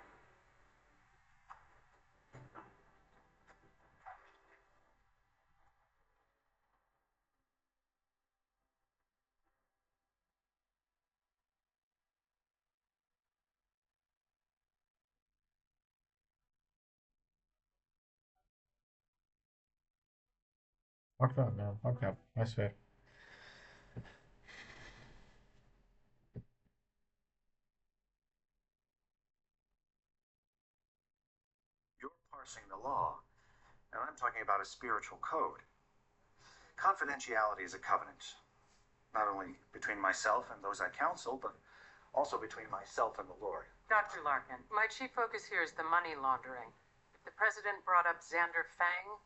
Fuck up, man. Fuck up. I swear. You're parsing the law, and I'm talking about a spiritual code. Confidentiality is a covenant, not only between myself and those I counsel, but also between myself and the Lord. Dr. Larkin, my chief focus here is the money laundering. If the president brought up Xander Fang,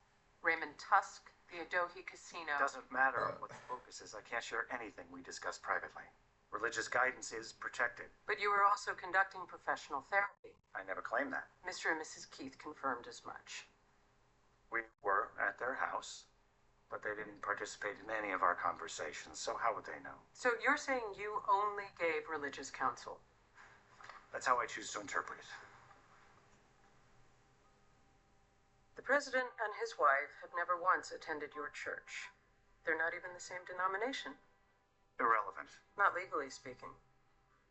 Raymond Tusk, the Adohi Casino... It doesn't matter what the focus is. I can't share anything we discuss privately. Religious guidance is protected. But you were also conducting professional therapy. I never claimed that. Mr. and Mrs. Keith confirmed as much. We were at their house, but they didn't participate in any of our conversations, so how would they know? So you're saying you only gave religious counsel? That's how I choose to interpret it. The president and his wife have never once attended your church. They're not even the same denomination. Irrelevant. Not legally speaking.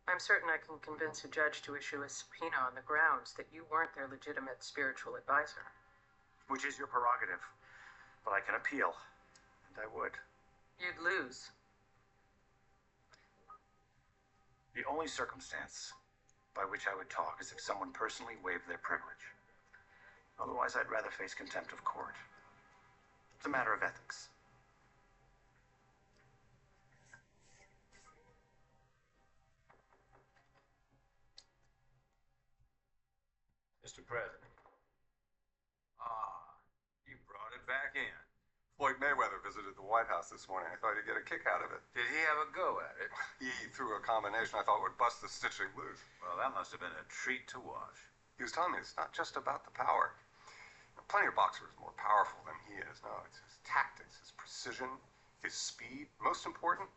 I'm certain I can convince a judge to issue a subpoena on the grounds that you weren't their legitimate spiritual advisor. Which is your prerogative. But I can appeal. And I would. You'd lose. The only circumstance by which I would talk is if someone personally waived their privilege. Otherwise, I'd rather face contempt of court. It's a matter of ethics. Mr. President. You brought it back in. Floyd Mayweather visited the White House this morning. I thought he'd get a kick out of it. Did he have a go at it? He threw a combination I thought would bust the stitching loose. Well, that must have been a treat to watch. He was telling me it's not just about the power. Plenty of boxers more powerful than he is. No, it's his tactics, his precision, his speed. Most important,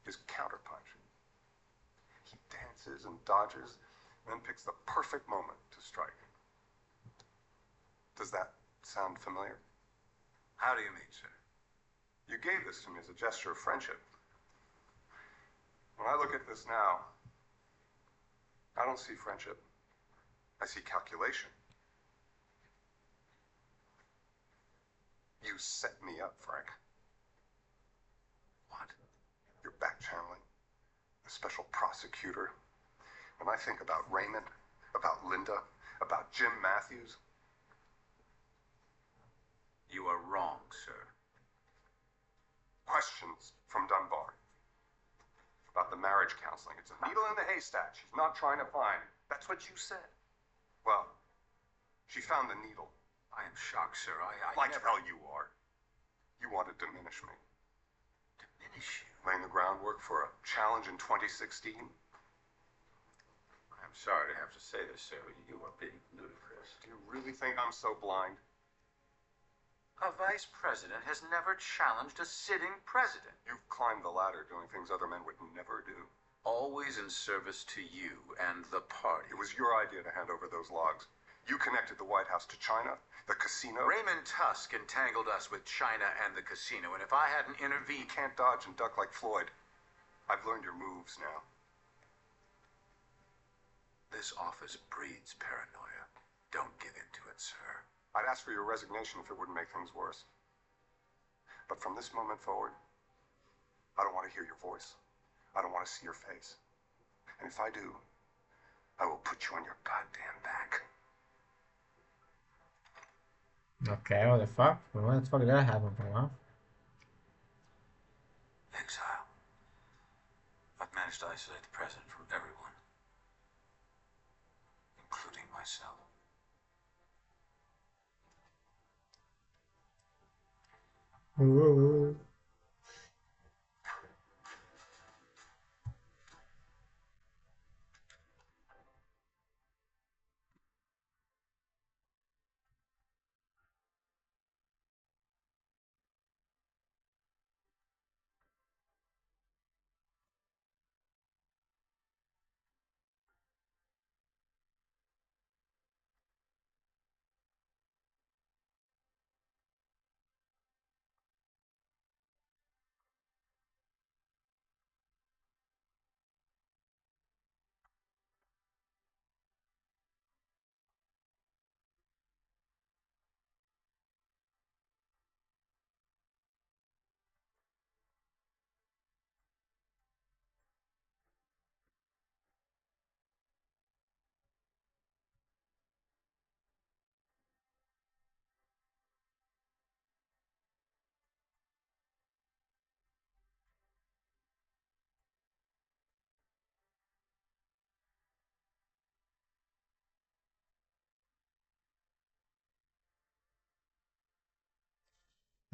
his counterpunch. He dances and dodges, then picks the perfect moment to strike. Does that sound familiar? How do you mean, sir? You gave this to me as a gesture of friendship. When I look at this now, I don't see friendship. I see calculation. You set me up, Frank. What? You're back-channeling, the special prosecutor. When I think about Raymond, about Linda, about Jim Matthews. You are wrong, sir. Questions from Dunbar. About the marriage counseling. It's a needle in the haystack she's not trying to find. That's what you said. Well, she found the needle. I am shocked, sir. I Like never... hell you are. You want to diminish me. Diminish you? Laying the groundwork for a challenge in 2016. I'm sorry to have to say this, sir. You are being ludicrous. Do you really think I'm so blind? A vice president has never challenged a sitting president. You've climbed the ladder doing things other men would never do. Always in service to you and the party. It was your idea to hand over those logs. You connected the White House to China, the casino. Raymond Tusk entangled us with China and the casino, and if I hadn't intervened... You can't dodge and duck like Floyd. I've learned your moves now. This office breeds paranoia. Don't give in to it, sir. I'd ask for your resignation if it wouldn't make things worse. But from this moment forward, I don't want to hear your voice. I don't want to see your face. And if I do, I will put you on your goddamn back. Okay, what the fuck? What the fuck did that happen from, huh? Exile. I've managed to isolate the president from everyone, including myself. Ooh.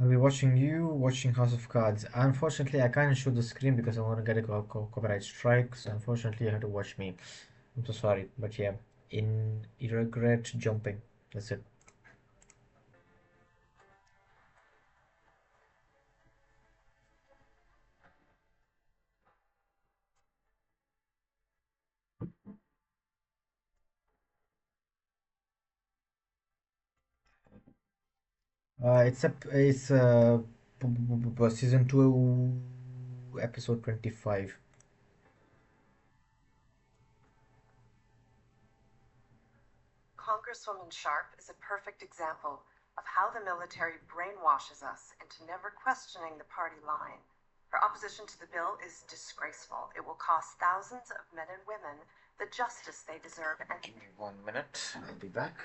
I'll be watching you watching House of Cards. Unfortunately, I can't show the screen because I want to get a copyright strike. So unfortunately, you have to watch me. I'm so sorry, but yeah, you regret jumping. That's it. It's season 2, episode 25. Congresswoman Sharp is a perfect example of how the military brainwashes us into never questioning the party line. Her opposition to the bill is disgraceful. It will cost thousands of men and women the justice they deserve. And Give me 1 minute. I'll be back.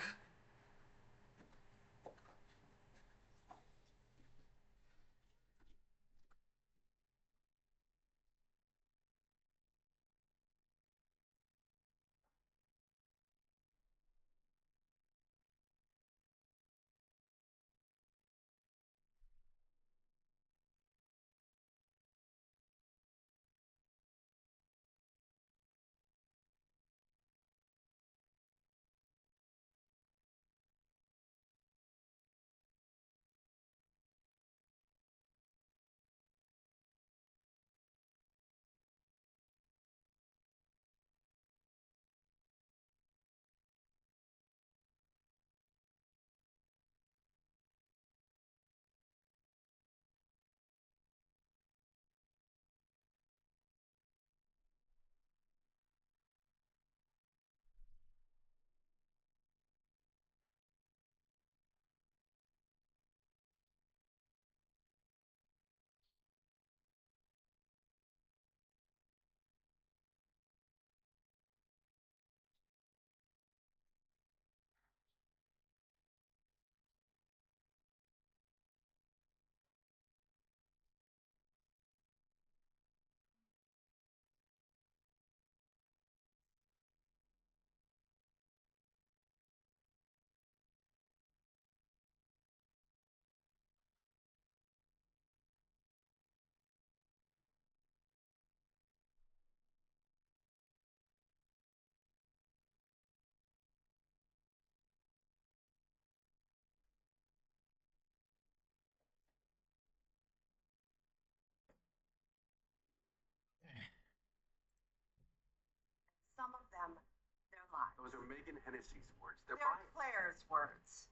Those are Megan Hennessy's words. They're Claire's words.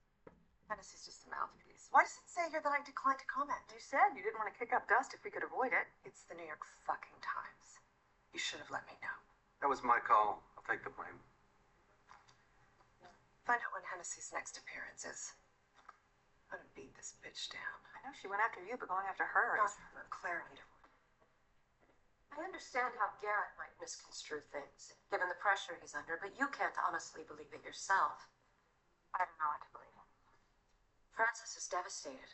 Hennessy's just a mouthpiece. Why does it say here that I declined to comment? You said you didn't want to kick up dust if we could avoid it. It's the New York fucking Times. You should have let me know. That was my call. I'll take the blame. Find out when Hennessy's next appearance is. I'm gonna beat this bitch down. I know she went after you, but going after her Not is... her, Claire and her. I understand how Garrett might misconstrue things, given the pressure he's under, but you can't honestly believe it yourself. I don't know what to believe. Francis is devastated.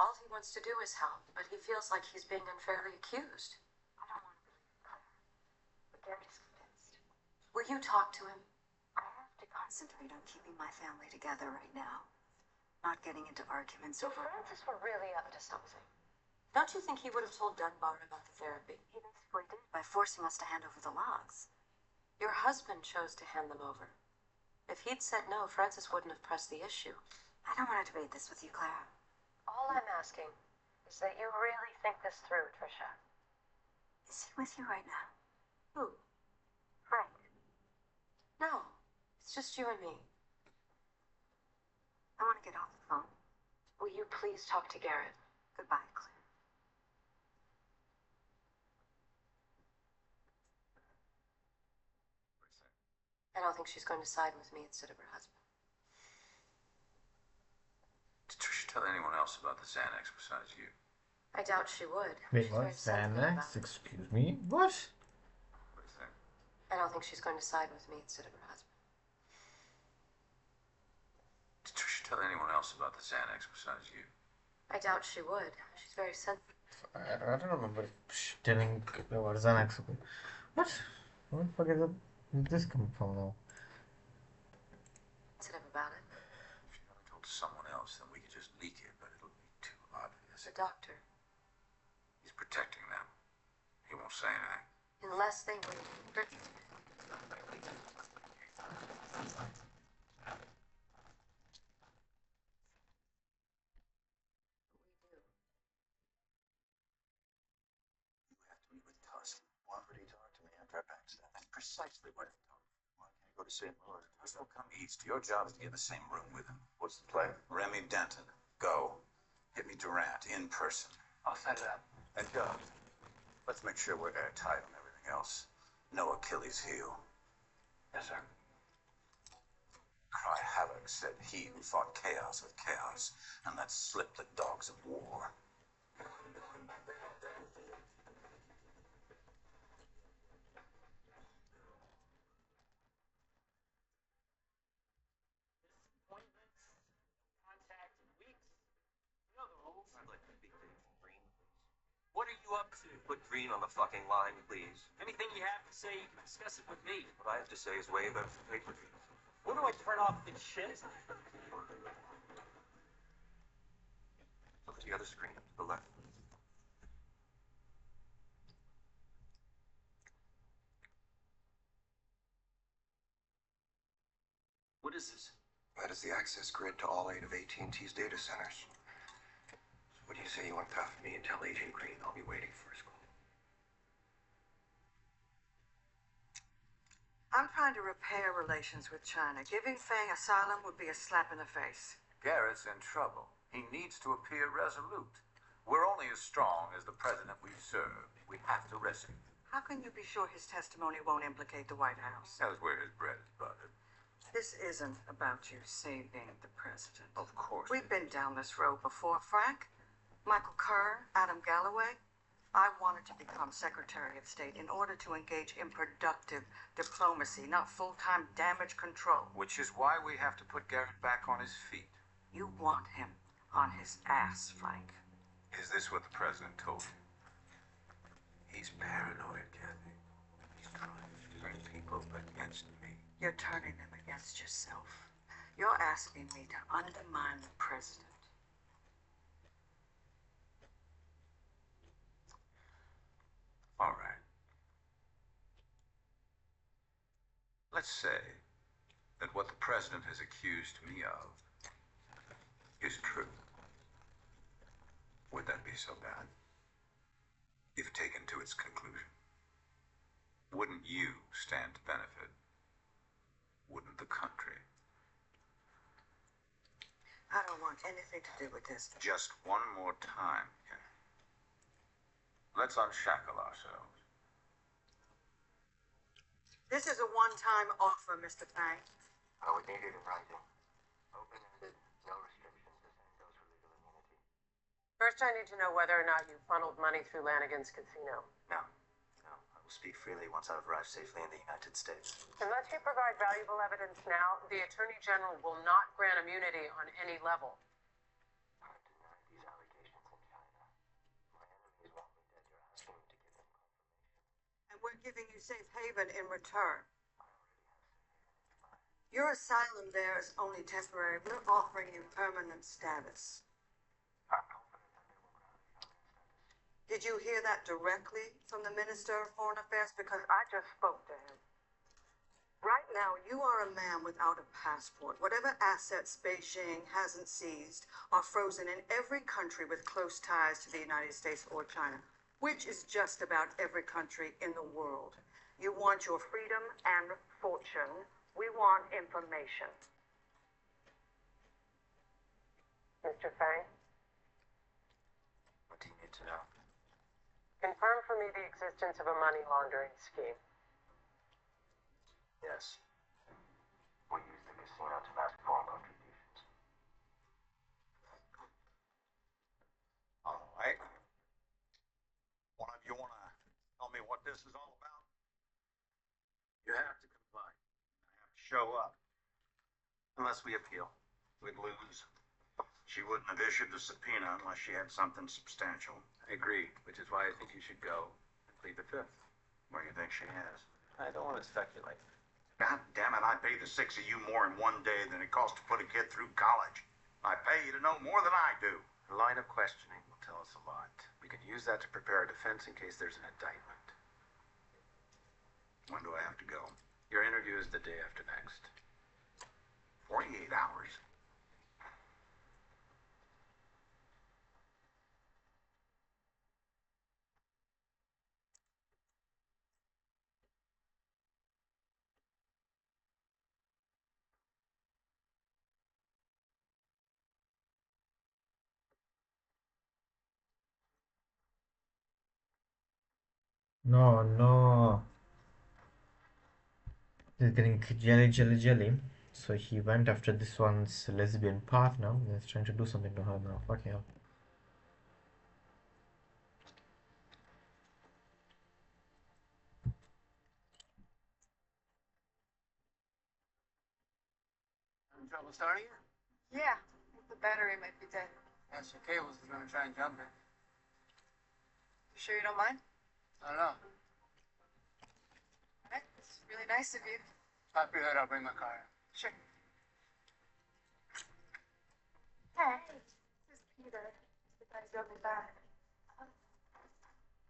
All he wants to do is help, but he feels like he's being unfairly accused. I don't want to believe Claire. But Garrett is convinced. Will you talk to him? I have to concentrate on keeping my family together right now. Not getting into arguments over... Francis were really up to something. Don't you think he would have told Dunbar about the therapy? He basically did by forcing us to hand over the logs. Your husband chose to hand them over. If he'd said no, Francis wouldn't have pressed the issue. I don't want to debate this with you, Clara. All I'm asking is that you really think this through, Trisha. Is he with you right now? Who? Frank. No, it's just you and me. I want to get off the phone. Will you please talk to Garrett? Goodbye, Claire. I don't think she's going to side with me instead of her husband. Did Trisha tell anyone else about the Xanax besides you? I doubt she would. Wait, She's what? very sensitive about Xanax? it. Excuse me? What? What do you think? I don't think she's going to side with me instead of her husband. Did Trisha tell anyone else about the Xanax besides you? I doubt she would. She's very sensitive. I don't remember telling about Xanax. What? What the fuck is it? Where did this come from now? Sensitive about it. If you never told someone else, then we could just leak it, but it'll be too obvious. The doctor. He's protecting them. He won't say anything. Unless they were... Meet with Tusk. Want her to talk to me after I packed stuff. That's precisely what I told him. Why can't I go to St. Louis? Tusk will come east. Your job is to get in the same room with him. What's the plan? Remy Denton. Go. Hit me Durant in person. I'll set it up. And let's make sure we're airtight on everything else. No Achilles heel. Yes, sir. Cry Havoc said he who fought chaos with chaos, and let slip the dogs of war. What are you up to? Put green on the fucking line, please. Anything you have to say, you can discuss it with me. What I have to say is way above the paper. When do I turn off this shit? Look at the other screen, to the left. What is this? That is the access grid to all 8 of AT&T's data centers. So what do you say you uncuff me and tell Agent Green I'll be waiting for his call? I'm trying to repair relations with China. Giving Fang asylum would be a slap in the face. Garrett's in trouble. He needs to appear resolute. We're only as strong as the president we serve. We have to rescue him. How can you be sure his testimony won't implicate the White House? That's where his bread is buttered. This isn't about you saving the president. Of course. We've been down this road before, Frank. Michael Kerr, Adam Galloway. I wanted to become Secretary of State in order to engage in productive diplomacy, not full-time damage control. Which is why we have to put Garrett back on his feet. You want him on his ass, Frank. Is this what the president told you? He's paranoid, Kathy. He's trying to turn people against me. You're turning them against yourself. You're asking me to undermine the president. All right. Let's say that what the president has accused me of is true. Would that be so bad? If taken to its conclusion, wouldn't you stand to benefit? wouldn't the country? I don't want anything to do with this. Just one more time, Ken. Let's unshackle ourselves. This is a one-time offer, Mr. Fang. I would need it in writing. Open-ended, no restrictions. The same goes for legal immunity. First, I need to know whether or not you funneled money through Lanigan's casino. No. I will speak freely once I've arrived safely in the United States. Unless you provide valuable evidence now, the Attorney General will not grant immunity on any level. I deny these allegations in China. My enemies want me dead. You're asking me to give them confirmation. And we're giving you safe haven in return. Your asylum there is only temporary. We're offering you permanent status. Did you hear that directly from the Minister of Foreign Affairs? Because I just spoke to him. Right now, you are a man without a passport. Whatever assets Beijing hasn't seized are frozen in every country with close ties to the United States or China, which is just about every country in the world. You want your freedom and fortune. We want information. Mr. Fang? What do you need to know? Confirm for me the existence of a money laundering scheme. Yes. We use the casino to mask foreign contributions. All right. One of you want to tell me what this is all about? You have to comply. I have to show up. Unless we appeal. We'd lose. She wouldn't have issued the subpoena unless she had something substantial. I agree, which is why I think you should go and plead the fifth. What do you think she has? I don't want to speculate. God damn it, I pay the six of you more in one day than it costs to put a kid through college. I pay you to know more than I do. The line of questioning will tell us a lot. We can use that to prepare a defense in case there's an indictment. When do I have to go? Your interview is the day after next. 48 hours. No, no. He's getting jelly. So he went after this one's lesbian partner and is trying to do something to her now. Fucking hell. Having trouble starting it? Yeah, I think the battery might be dead. That's your cables is gonna try and jump it. You sure you don't mind? I don't know. All right, it's really nice of you. Pop your hood, I'll bring my car. Sure. Hey, this is Peter. The guy who drove me back.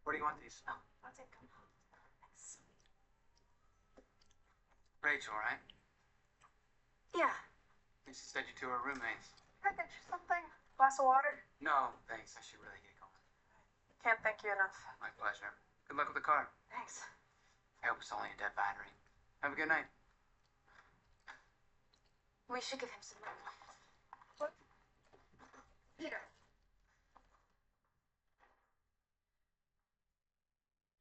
Where do you want these? Oh, I'll take them. Thanks. Rachel, right? Yeah. She said you two are roommates. Can I get you something? Glass of water? No, thanks. I should really get going. Can't thank you enough. My pleasure. Good luck with the car. Thanks. I hope it's only a dead battery. Have a good night. We should give him some money. What? Peter.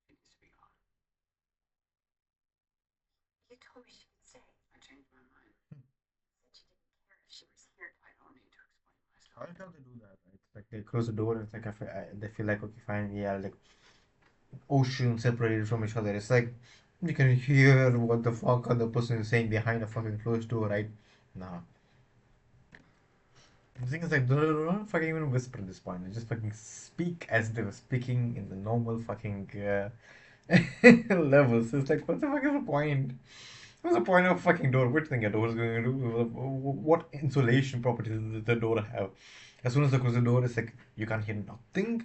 She needs to be gone. You told me she could stay. I changed my mind. Said she didn't care if she was here. I don't need to explain myself. How do they do that? It's like they close the door and it's like they feel like, okay, fine, yeah, like ocean separated from each other. It's like you can hear what the fuck other person is saying behind a fucking closed door, right? Nah. The thing is like, don't fucking even whisper at this point. They just fucking speak as they were speaking in the normal fucking levels. It's like, what the fuck is the point? What's the point of a fucking door? What do you think a door is going to do? What insulation properties does the door have? As soon as they close the door, it's like, you can't hear nothing.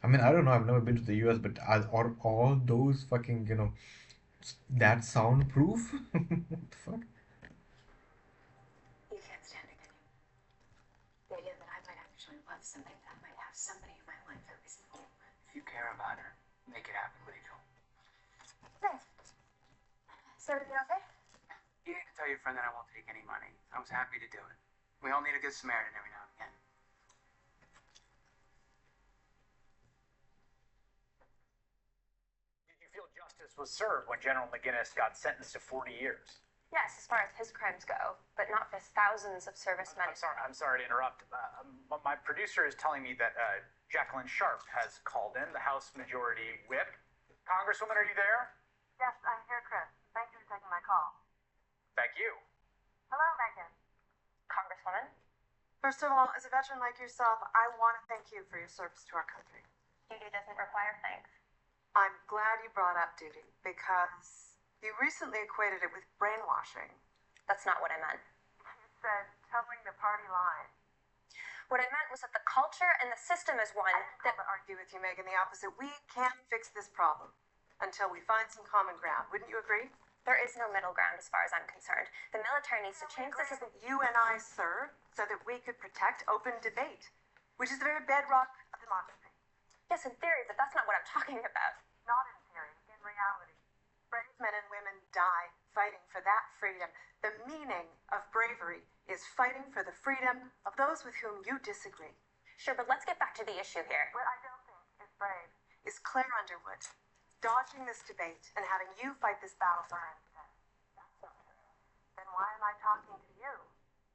I mean, I don't know. I've never been to the US, but are all those fucking, that soundproof? What the fuck? You can't stand it, can you? The idea that I might actually love somebody, that I might have somebody in my life that isn't you. If you care about her, make it happen, Rachel. Hey. Is everything okay? Yeah. your friend that I won't take any money. I was happy to do it. We all need a good Samaritan every now and again. Did you feel justice was served when General McGinnis got sentenced to 40 years? Yes, as far as his crimes go, but not for thousands of servicemen. I'm sorry to interrupt. My producer is telling me that Jacqueline Sharp has called in, the House Majority Whip. Congresswoman, are you there? Yes, I'm here, Chris. Thank you for taking my call. Thank you. Hello, Megan. Congresswoman? First of all, as a veteran like yourself, I want to thank you for your service to our country. Duty doesn't require thanks. I'm glad you brought up duty because you recently equated it with brainwashing. That's not what I meant. You said towing the party line. What I meant was that the culture and the system is one that would argue with you, Megan, the opposite. We can't fix this problem until we find some common ground. Wouldn't you agree? There is no middle ground as far as I'm concerned. The military needs to change this. You and I served so that we could protect open debate, which is the very bedrock of democracy. Yes, in theory, but that's not what I'm talking about. Not in theory, in reality. Brave men and women die fighting for that freedom. The meaning of bravery is fighting for the freedom of those with whom you disagree. Sure, but let's get back to the issue here. What I don't think is brave is Claire Underwood dodging this debate and having you fight this battle for her instead. That's not true. Then why am I talking to you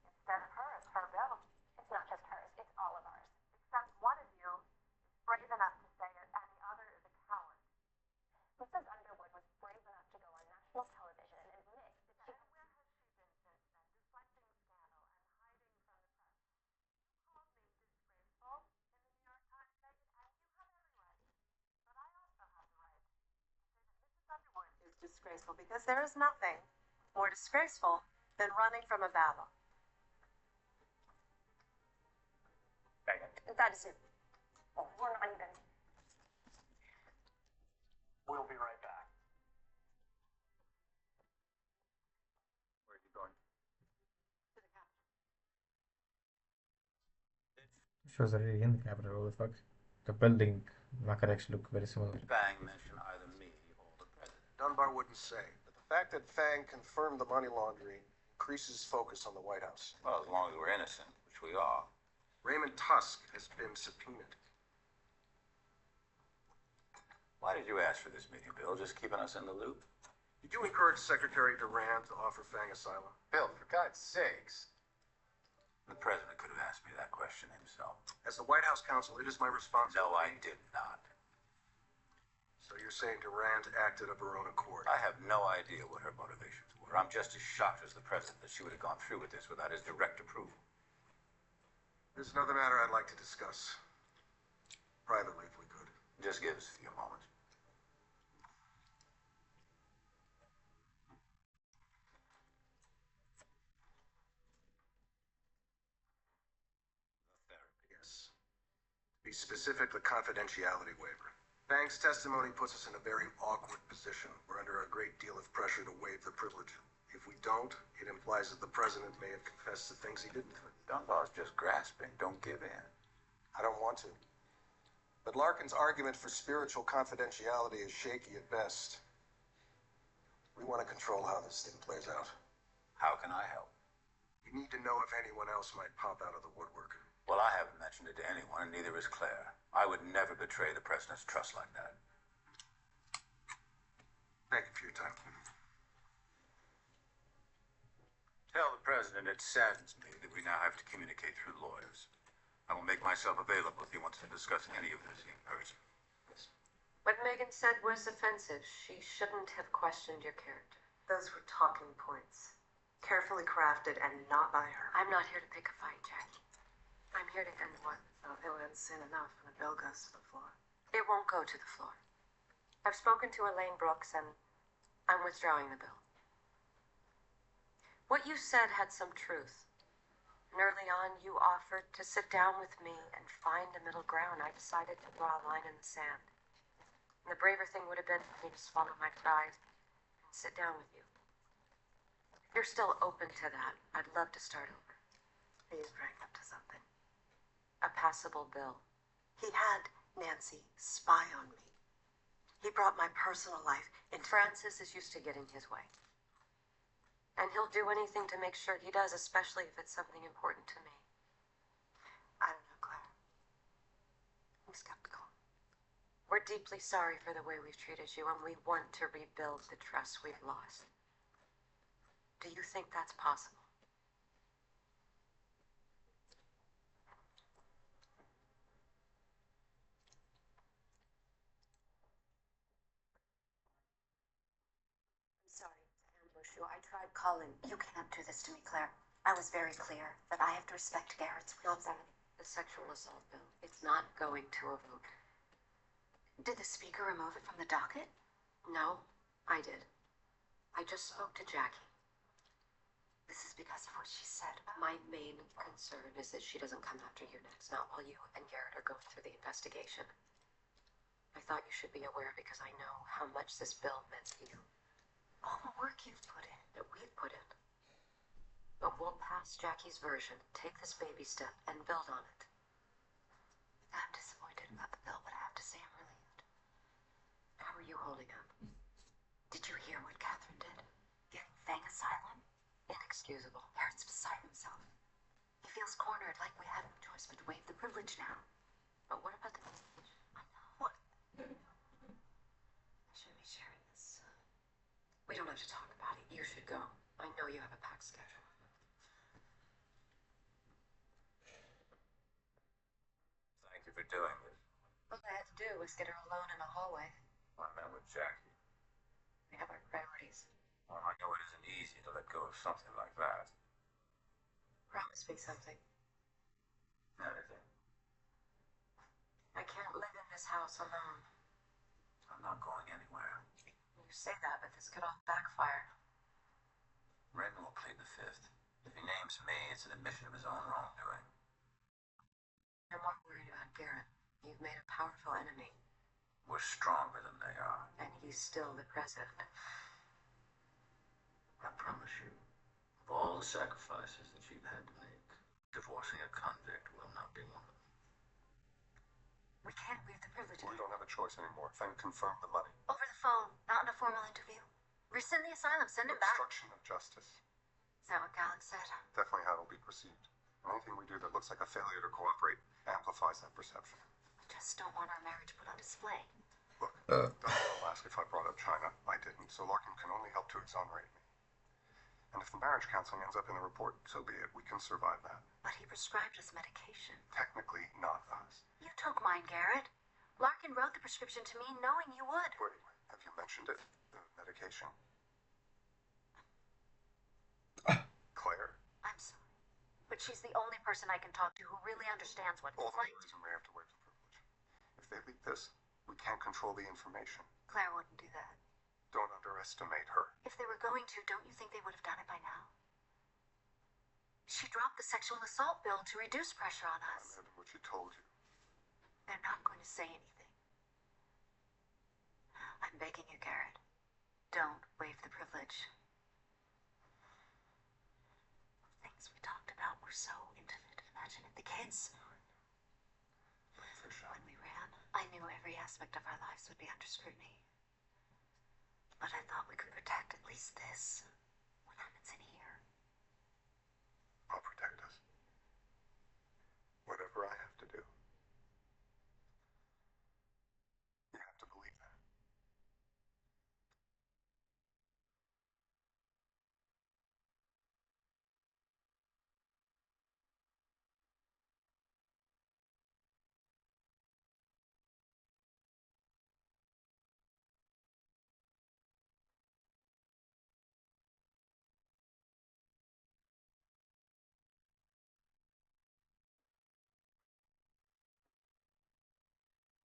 instead of her? It's her bill. It's not just hers, it's all of ours. Except one of you is brave enough to say it and the other is a coward. Mrs. Underwood was brave enough to go on national television and admit that she... And where has she been since then, deflecting scandal and hiding from the press? You called me disgraceful in the New York Times, Megan, and you have every right. But I also have the right to say that Mrs. Underwood is disgraceful because there is nothing more disgraceful than running from a battle. Megan. That isn't... We're not even... We'll be right back. Where are you going? Shows already in the capital. What the fuck? The building market actually look very similar. Fang mentioned either me or the president. Dunbar wouldn't say, but the fact that Fang confirmed the money laundering increases focus on the White House. Well, as long as we're innocent, which we are. Raymond Tusk has been subpoenaed. Why did you ask for this meeting, Bill? Just keeping us in the loop? Did you encourage Secretary Durand to offer Fang asylum? Bill, for God's sakes. The president could have asked me that question himself. As the White House counsel, it is my responsibility. No, I did not. So you're saying Durand acted of her own accord? I have no idea what her motivations were. I'm just as shocked as the president that she would have gone through with this without his direct approval. There's another matter I'd like to discuss. Privately, if we could. Just give us a few moments. Yes. To be specific, the confidentiality waiver. Fang's testimony puts us in a very awkward position. We're under a great deal of pressure to waive the privilege. If we don't, it implies that the president may have confessed to things he didn't. Dunbar's just grasping. Don't give in. I don't want to. But Larkin's argument for spiritual confidentiality is shaky at best. We want to control how this thing plays out. How can I help? We need to know if anyone else might pop out of the woodwork. Well, I haven't mentioned it to anyone, and neither is Claire. I would never betray the president's trust like that. Thank you for your time. Tell the president it saddens me that we now have to communicate through lawyers. I will make myself available if he wants to discuss any of this in person. What Megan said was offensive. She shouldn't have questioned your character. Those were talking points. Carefully crafted and not by her. I'm not here to pick a fight, Jackie. I'm here to end one. Oh, it ends soon enough when the bill goes to the floor. It won't go to the floor. I've spoken to Elaine Brooks and I'm withdrawing the bill. What you said had some truth. And early on, you offered to sit down with me and find a middle ground. I decided to draw a line in the sand. And the braver thing would have been for me to swallow my pride and sit down with you. If you're still open to that, I'd love to start over. He's bringing up to something. A passable bill. He had Nancy spy on me. He brought my personal life into... Francis is used to getting his way. And he'll do anything to make sure he does, especially if it's something important to me. I don't know, Claire. I'm skeptical. We're deeply sorry for the way we've treated you, and we want to rebuild the trust we've lost. Do you think that's possible? I'm sorry to ambush you. I tried calling. You can't do this to me, Claire. I was very clear that I have to respect Garrett's rules. The sexual assault bill. It's not going to a vote. Did the speaker remove it from the docket? No, I did. I just spoke to Jackie. This is because of what she said about My main concern is that she doesn't come after you next, not while you and Garrett are going through the investigation. I thought you should be aware because I know how much this bill meant to you. all the work you've put in. That we've put in. But we'll pass Jackie's version, take this baby step, and build on it. I'm disappointed about the bill, but I have to say I'm relieved. How are you holding up? Did you hear what Catherine did? Getting Fang asylum? Inexcusable. Garrett's beside himself. He feels cornered, like we had no choice but to waive the privilege now. But what about the message? What? I shouldn't be sharing this. We don't have to talk about it. You should go. I know you have a packed schedule. Thank you for doing this. All I had to do was get her alone in a hallway. I met with Jackie. We have our priorities. Well, I know it isn't easy to let go of something like that. Promise me something. Anything. I can't live in this house alone. I'm not going anywhere. You say that, but this could all backfire. Ren will plead the fifth. If he names me, it's an admission of his own wrongdoing. I'm more worried about Garrett. You've made a powerful enemy. We're stronger than they are. And he's still the president. I promise you, of all the sacrifices that you've had to make, divorcing a convict will not be one of them. We can't waive the privilege. We don't have a choice anymore. Fang confirmed the money. Over the phone, not in a formal interview. Rescind the asylum, send him back. Obstruction of justice. Is that what Gallagher said? Definitely how it'll be perceived. Anything we do that looks like a failure to cooperate amplifies that perception. I just don't want our marriage put on display. Look, don't will ask if I brought up China. I didn't, so Larkin can only help to exonerate me. And if the marriage counseling ends up in the report, so be it. We can survive that. But he prescribed us medication. Technically, not us. You took mine, Garrett. Larkin wrote the prescription to me knowing you would. Wait, have you mentioned it? The medication? Claire? I'm sorry. But she's the only person I can talk to who really understands what All it's the like. reason we have to waive the privilege. If they leak this, we can't control the information. Claire wouldn't do that. Don't underestimate her. If they were going to, don't you think they would have done it by now? She dropped the sexual assault bill to reduce pressure on I us. imagine what she told you. They're not going to say anything. I'm begging you, Garrett. Don't waive the privilege. Things we talked about were so intimate. Imagine it, the kids. For sure. When we ran, I knew every aspect of our lives would be under scrutiny. But I thought we could protect at least this. What happens in here? I'll protect us. Whatever I have to do. You have to believe that.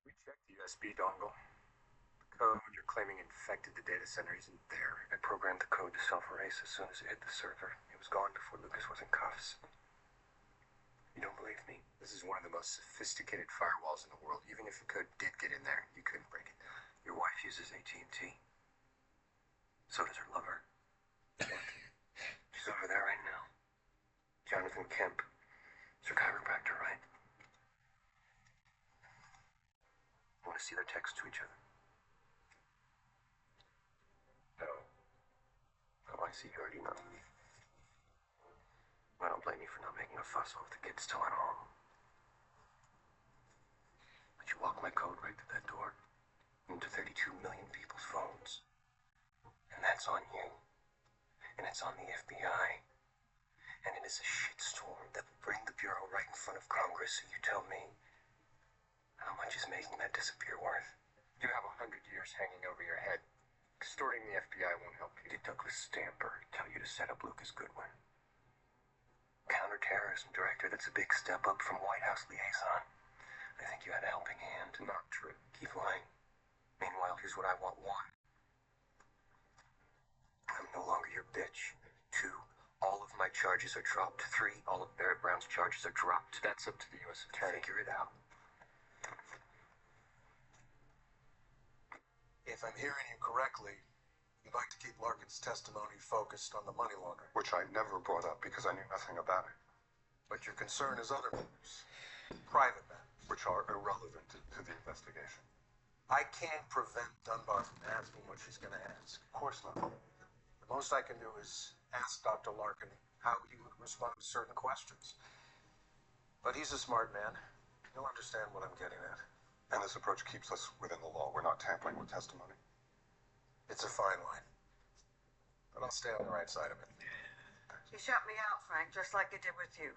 We checked the USB dongle. The code you're claiming infected the data center isn't there. I programmed the code to self-erase as soon as it hit the server. It was gone before Lucas was in cuffs. You don't believe me? This is one of the most sophisticated firewalls in the world. Even if the code did get in there, you couldn't break it down. Your wife uses AT&T. So does her lover. What? She's over there right now. Jonathan Kemp. It's her chiropractor, right? Want to see their texts to each other? No. Oh, twice, you already know. I don't blame you for not making a fuss while the kid's still at home. But you walk my code right through that door, into 32 million people's phones. And that's on you. And it's on the FBI. And it is a shitstorm that will bring the Bureau right in front of Congress, so you tell me, how much is making that disappear worth? You have 100 years hanging over your head. Extorting the FBI won't help you. Did Douglas Stamper tell you to set up Lucas Goodwin? Counterterrorism director, that's a big step up from White House liaison. I think you had a helping hand. Not true. Keep lying. Meanwhile, here's what I want. 1, I'm no longer your bitch. 2, all of my charges are dropped. 3, all of Barrett Brown's charges are dropped. That's up to the U.S. Attorney. Figure it out. If I'm hearing you correctly, you'd like to keep Larkin's testimony focused on the money laundering. Which I never brought up because I knew nothing about it. But your concern is other matters, private matters. Which are irrelevant to the investigation. I can't prevent Dunbar from asking what she's going to ask. Of course not. The most I can do is ask Dr. Larkin how he would respond to certain questions. But he's a smart man. He'll understand what I'm getting at. And this approach keeps us within the law. We're not tampering with testimony. It's a fine line. But I'll stay on the right side of it. You shut me out, Frank, just like you did with you.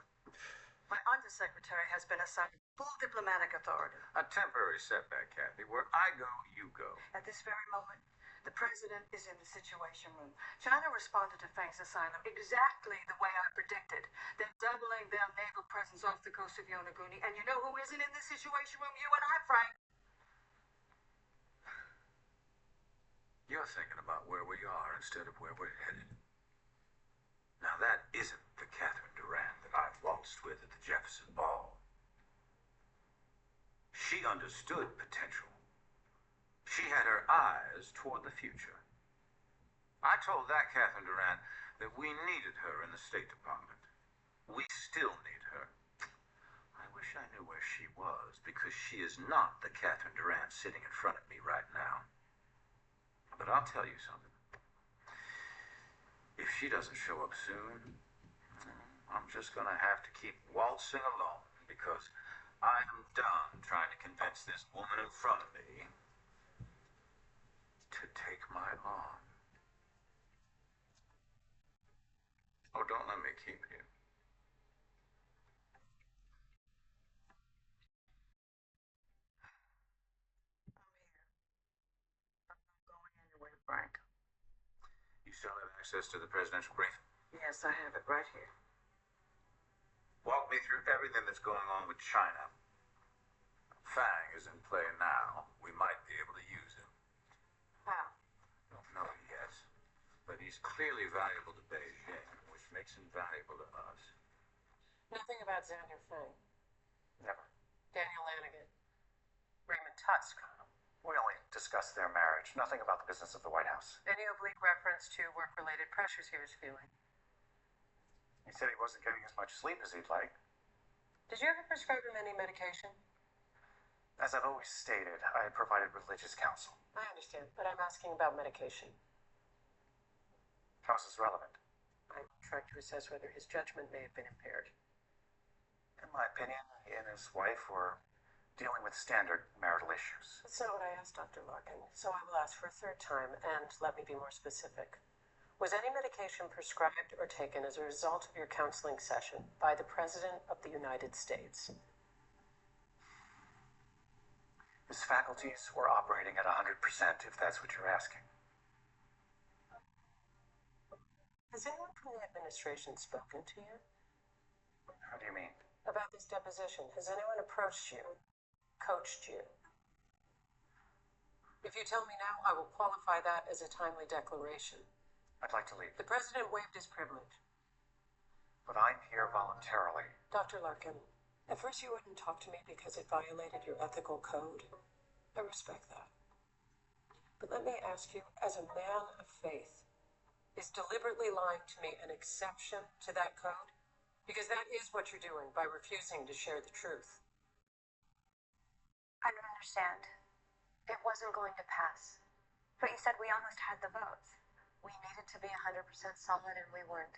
My undersecretary has been assigned full diplomatic authority. A temporary setback, Kathy. Where I go, you go. At this very moment, the president is in the Situation Room. China responded to Fang's assignment exactly the way I predicted. They're doubling their naval presence off the coast of Yonaguni. And you know who isn't in the Situation Room? You and I, Frank. You're thinking about where we are instead of where we're headed. Now that isn't the Catherine Durant that I waltzed with at the Jefferson Ball. She understood potential. She had her eyes toward the future. I told that Catherine Durant that we needed her in the State Department. We still need her. I wish I knew where she was, because she is not the Catherine Durant sitting in front of me right now. But I'll tell you something. If she doesn't show up soon, I'm just gonna have to keep waltzing along, because I am done trying to convince this woman in front of me to take my arm. Oh, don't let me keep you. Frank. You still have access to the presidential briefing? Yes, I have it right here. Walk me through everything that's going on with China. Fang is in play now. We might be able to use him. How? Don't know yet. But he's clearly valuable to Beijing, which makes him valuable to us. Nothing about Xander Fang. Never. Daniel Lanigan. Raymond Tusk. We only discussed their marriage. Nothing about the business of the White House. Any oblique reference to work-related pressures he was feeling? He said he wasn't getting as much sleep as he'd like. Did you ever prescribe him any medication? As I've always stated, I provided religious counsel. I understand, but I'm asking about medication. How is this relevant? I'm trying to assess whether his judgment may have been impaired. In my opinion, he and his wife were dealing with standard marital issues. That's not what I asked, Dr. Larkin, so I will ask for a third time, and let me be more specific. Was any medication prescribed or taken as a result of your counseling session by the President of the United States? His faculties were operating at 100%, if that's what you're asking. Has anyone from the administration spoken to you? How do you mean? About this deposition. Has anyone approached you? Coached you? If you tell me now, I will qualify that as a timely declaration. I'd like to leave. The president waived his privilege. But I'm here voluntarily. Dr. Larkin, at first you wouldn't talk to me because it violated your ethical code. I respect that. But let me ask you, as a man of faith, is deliberately lying to me an exception to that code? Because that is what you're doing by refusing to share the truth. I don't understand. It wasn't going to pass. But you said we almost had the votes. We needed to be 100% solid, and we weren't.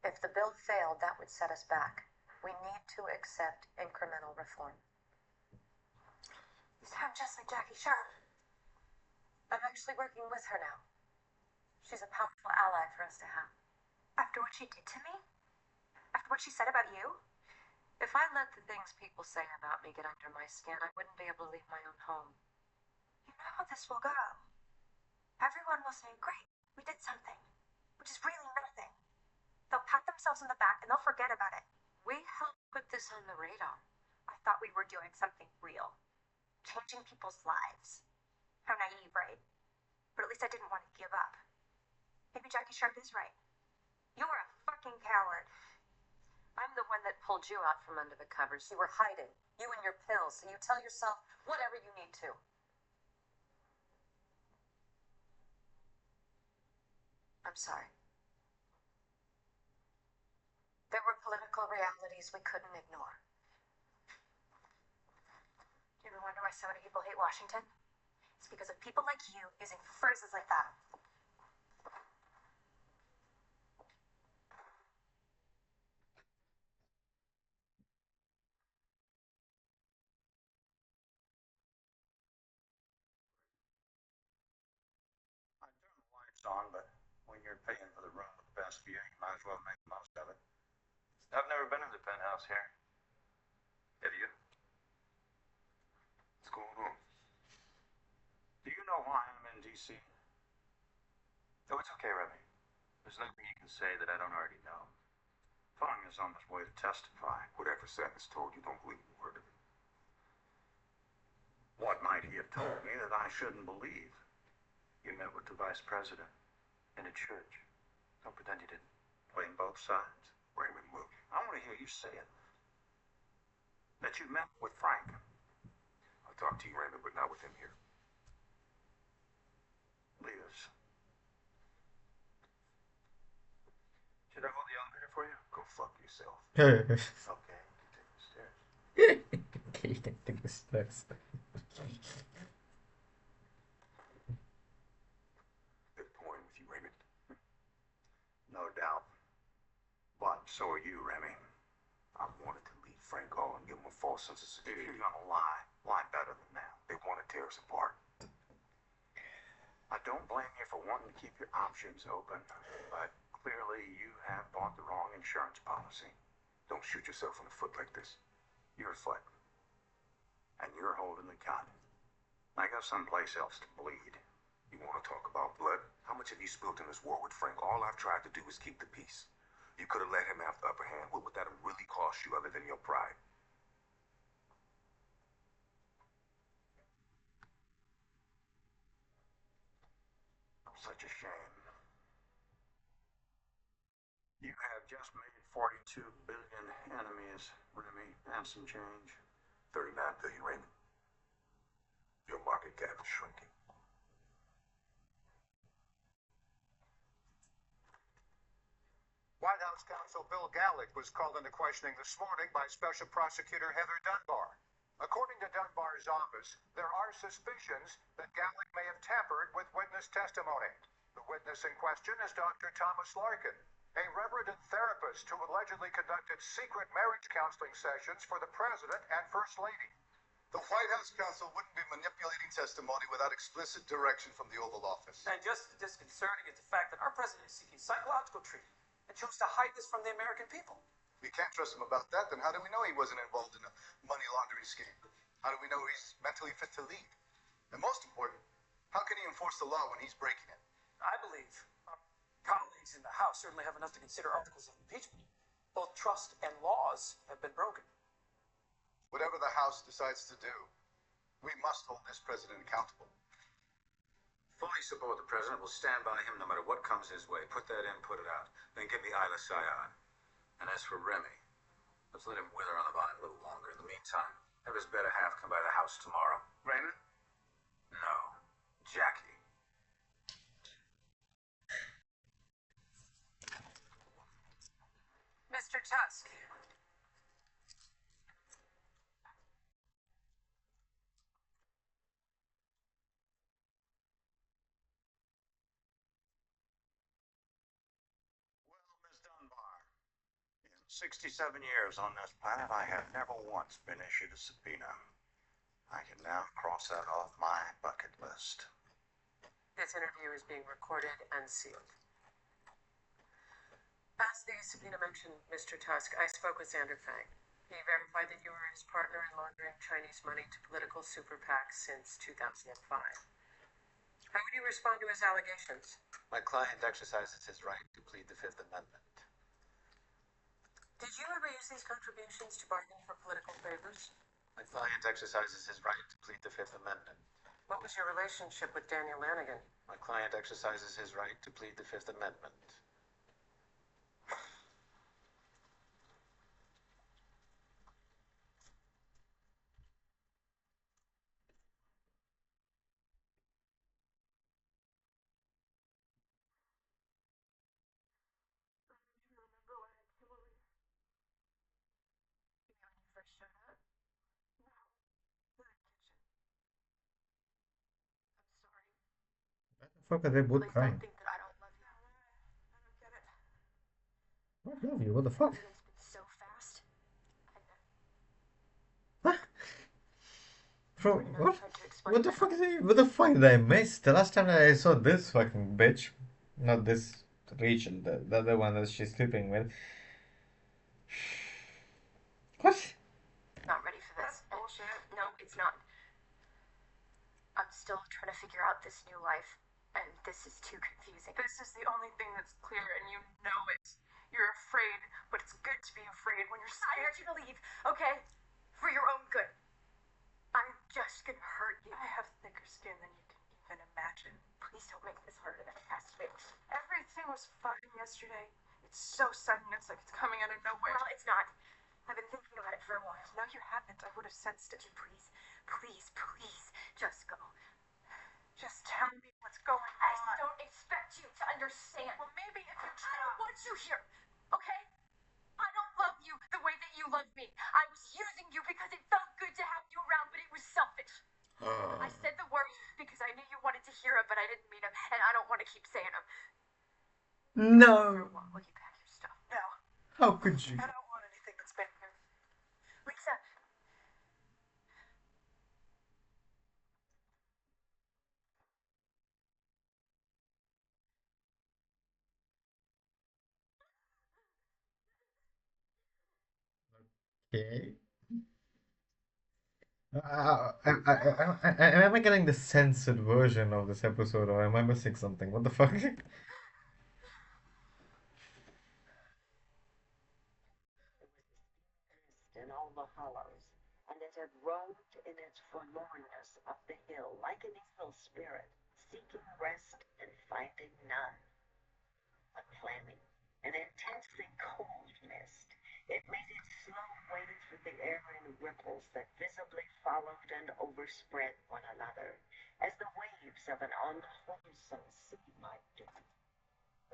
If the bill failed, that would set us back. We need to accept incremental reform. You sound just like Jackie Sharp. I'm actually working with her now. She's a powerful ally for us to have. After what she did to me? After what she said about you? If I let the things people say about me get under my skin, I wouldn't be able to leave my own home. You know how this will go. Everyone will say, great, we did something, which is really nothing. They'll pat themselves on the back and they'll forget about it. We helped put this on the radar. I thought we were doing something real. Changing people's lives. How naive, right? But at least I didn't want to give up. Maybe Jackie Sharp is right. You were a fucking coward. I'm the one that pulled you out from under the covers. You were hiding. You and your pills. So you tell yourself whatever you need to. I'm sorry. There were political realities we couldn't ignore. Do you ever wonder why so many people hate Washington? It's because of people like you using phrases like that. I turn the lights on, but when you're paying for the room with the best view, you might as well make the most of it. I've never been in the penthouse here. Have you? What's going on? Do you know why I'm in D.C.? Oh, it's okay, Remy. There's nothing you can say that I don't already know. Fung is on his way to testify. Whatever Satton's told you, don't believe a word of it. What might he have told me that I shouldn't believe? You met with the vice president in a church. Don't pretend you didn't. Playing both sides? Raymond, look. I want to hear you say it. That you met with Frank. I'll talk to you, Raymond, but not with him here. Lead us. Should I hold the elevator for you? Go fuck yourself. Okay, take the stairs. Okay, take the stairs. They're toying with you, Raymond. No doubt. But so are you, Remy. I wanted to leave Frank Hall and give him a false sense of If security. you're gonna lie better than that. They want to tear us apart. I don't blame you for wanting to keep your options open, but clearly you have bought the wrong insurance policy. Don't shoot yourself in the foot like this. Your foot. And you're holding the gun. I got someplace else to bleed. You want to talk about blood? How much have you spilled in this war with Frank? All I've tried to do is keep the peace. You could have let him have the upper hand. What would that have really cost you other than your pride? Such a shame. You have just made 42 billion enemies, Remy, and some change. 39 billion, Raymond. Your market cap is shrinking. White House counsel Bill Gallick was called into questioning this morning by Special Prosecutor Heather Dunbar. According to Dunbar's office, there are suspicions that Gallick may have tampered with witness testimony. The witness in question is Dr. Thomas Larkin, a resident therapist who allegedly conducted secret marriage counseling sessions for the President and First Lady. The White House counsel wouldn't be manipulating testimony without explicit direction from the Oval Office. And just as disconcerting is the fact that our president is seeking psychological treatment and chose to hide this from the American people. We can't trust him about that, then how do we know he wasn't involved in a money laundering scheme? How do we know he's mentally fit to lead? And most important, how can he enforce the law when he's breaking it? I believe our colleagues in the House certainly have enough to consider articles of impeachment. Both trust and laws have been broken. Whatever the House decides to do, we must hold this president accountable. Fully support the president. Will stand by him no matter what comes his way. Put that in, put it out. Then give me Isla Sayad. And as for Remy, let's let him wither on the vine a little longer. In the meantime, have his better half come by the house tomorrow. Raymond? No. Jackie. Mr. Tusk. 67 years on this planet, I have never once been issued a subpoena. I can now cross that off my bucket list. This interview is being recorded and sealed. As the subpoena mentioned, Mr. Tusk, I spoke with Xander Fang. He verified that you were his partner in laundering Chinese money to political super PACs since 2005. How would you respond to his allegations? My client exercises his right to plead the Fifth Amendment. Did you ever use these contributions to bargain for political favors? My client exercises his right to plead the Fifth Amendment. What was your relationship with Daniel Lanigan? My client exercises his right to plead the Fifth Amendment. Fuck are they both crying? I love you. What the fuck? Bro, what? What the fuck is it? What the fuck did I miss? The last time I saw this fucking bitch, not this Rachel, the other one that she's sleeping with. What? Not ready for this. Bullshit. No, it's not. I'm still trying to figure out this new life, and this is too confusing. This is the only thing that's clear, and you know it. You're afraid, but it's good to be afraid when you're I scared. want you to leave, okay? For your own good. I'm just gonna hurt you. I have thicker skin than you can even imagine. Please don't make this harder than it has to be. Everything was fine yesterday. It's so sudden, it's like it's coming out of nowhere. Well, it's not. I've been thinking about it for a while. No, you haven't. I would have sensed it. Please, please, please, just go. Just tell me what's going on. I don't expect you to understand. Well, maybe if you I don't want you here, okay? I don't love you the way that you love me. I was using you because it felt good to have you around, but it was selfish. I said the words because I knew you wanted to hear them, but I didn't mean them, and I don't want to keep saying them. No. Will you pack your stuff? No. How could you? I don't want anything that's been here. Lisa. Okay. Am I getting the censored version of this episode, or am I missing something? What the fuck? In all the hollows, and it had roamed in its forlornness up the hill like an evil spirit, seeking rest and finding none. A clammy, an intensely cold mist. It made its slow way through the air in ripples that visibly followed and overspread one another, as the waves of an unwholesome sea might do.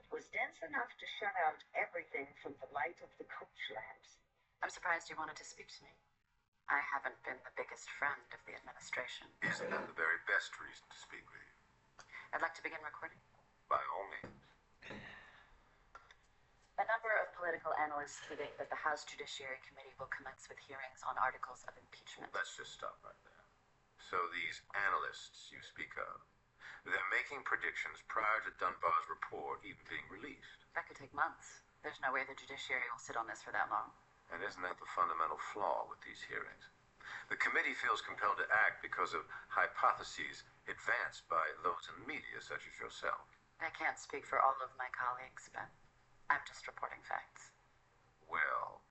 It was dense enough to shut out everything from the light of the coach lamps. I'm surprised you wanted to speak to me. I haven't been the biggest friend of the administration. Isn't that the very best reason to speak with you? I'd like to begin recording. By all means. A number of political analysts predict that the House Judiciary Committee will commence with hearings on articles of impeachment. Let's just stop right there. So these analysts you speak of, they're making predictions prior to Dunbar's report even being released. That could take months. There's no way the judiciary will sit on this for that long. And isn't that the fundamental flaw with these hearings? The committee feels compelled to act because of hypotheses advanced by those in the media, such as yourself. I can't speak for all of my colleagues, but I'm just reporting facts. Well,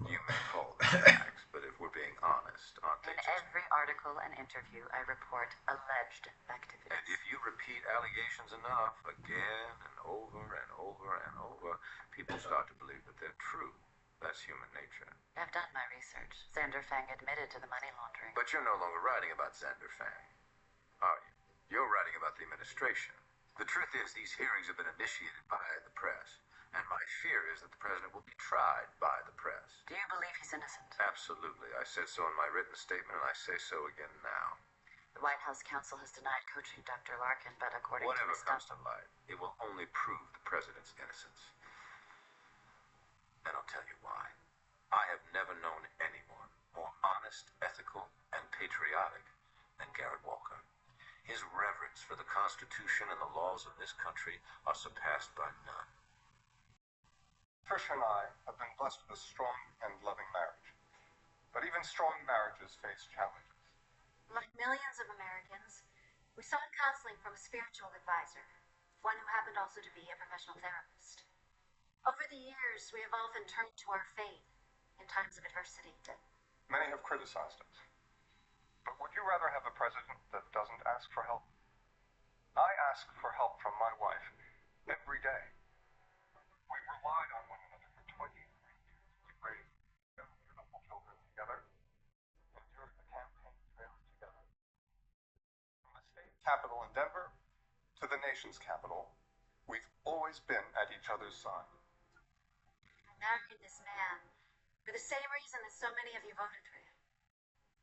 you may call them facts, but if we're being honest, aren't they In just... every article and interview, I report alleged activities. And if you repeat allegations enough, again and over and over and over, people start to believe that they're true. That's human nature. I've done my research. Xander Fang admitted to the money laundering. But you're no longer writing about Xander Fang, are you? You're writing about the administration. The truth is, these hearings have been initiated by the press, and my fear is that the president will be tried by the press. Do you believe he's innocent? Absolutely. I said so in my written statement, and I say so again now. The White House counsel has denied coaching Dr. Larkin, but according Whatever to comes to light, it will only prove the president's innocence. And I'll tell you why. I have never known anyone more honest, ethical, and patriotic than Garrett Walker. His reverence for the Constitution and the laws of this country are surpassed by none. Tricia and I have been blessed with a strong and loving marriage. But even strong marriages face challenges. Like millions of Americans, we sought counseling from a spiritual advisor, one who happened also to be a professional therapist. Over the years, we have often turned to our faith in times of adversity. Many have criticized us. But would you rather have a president that doesn't ask for help? I ask for help from my wife every day. We relied on one another for 23 years. We raised seven beautiful children together, endured the campaign trails together. From the state capital in Denver to the nation's capital, we've always been at each other's side. I married this man for the same reason that so many of you voted for him.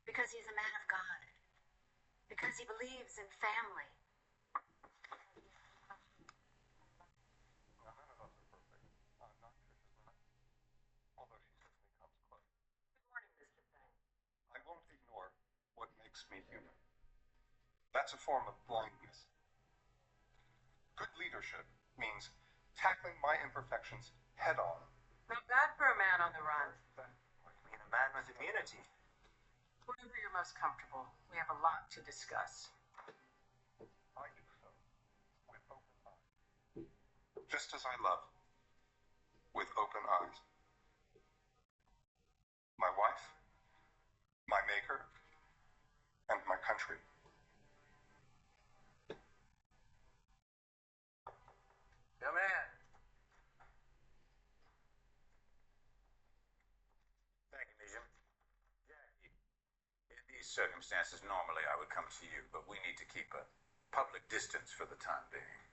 Because he's a man of God. Because he believes in family. Now, none of us are perfect. Not Trisha's not. Although she certainly comes close. Good morning, Mr. Fang. I won't ignore what makes me human. That's a form of blindness. Good leadership means tackling my imperfections head on. Not bad for a man on the run. What do you mean, a man with immunity? Wherever you're most comfortable, we have a lot to discuss. I do so with open eyes. Just as I love, with open eyes. My wife, my maker, and my country. Come in. Thank you, Mijum. Jackie, in these circumstances, normally I would come to you, but we need to keep a public distance for the time being.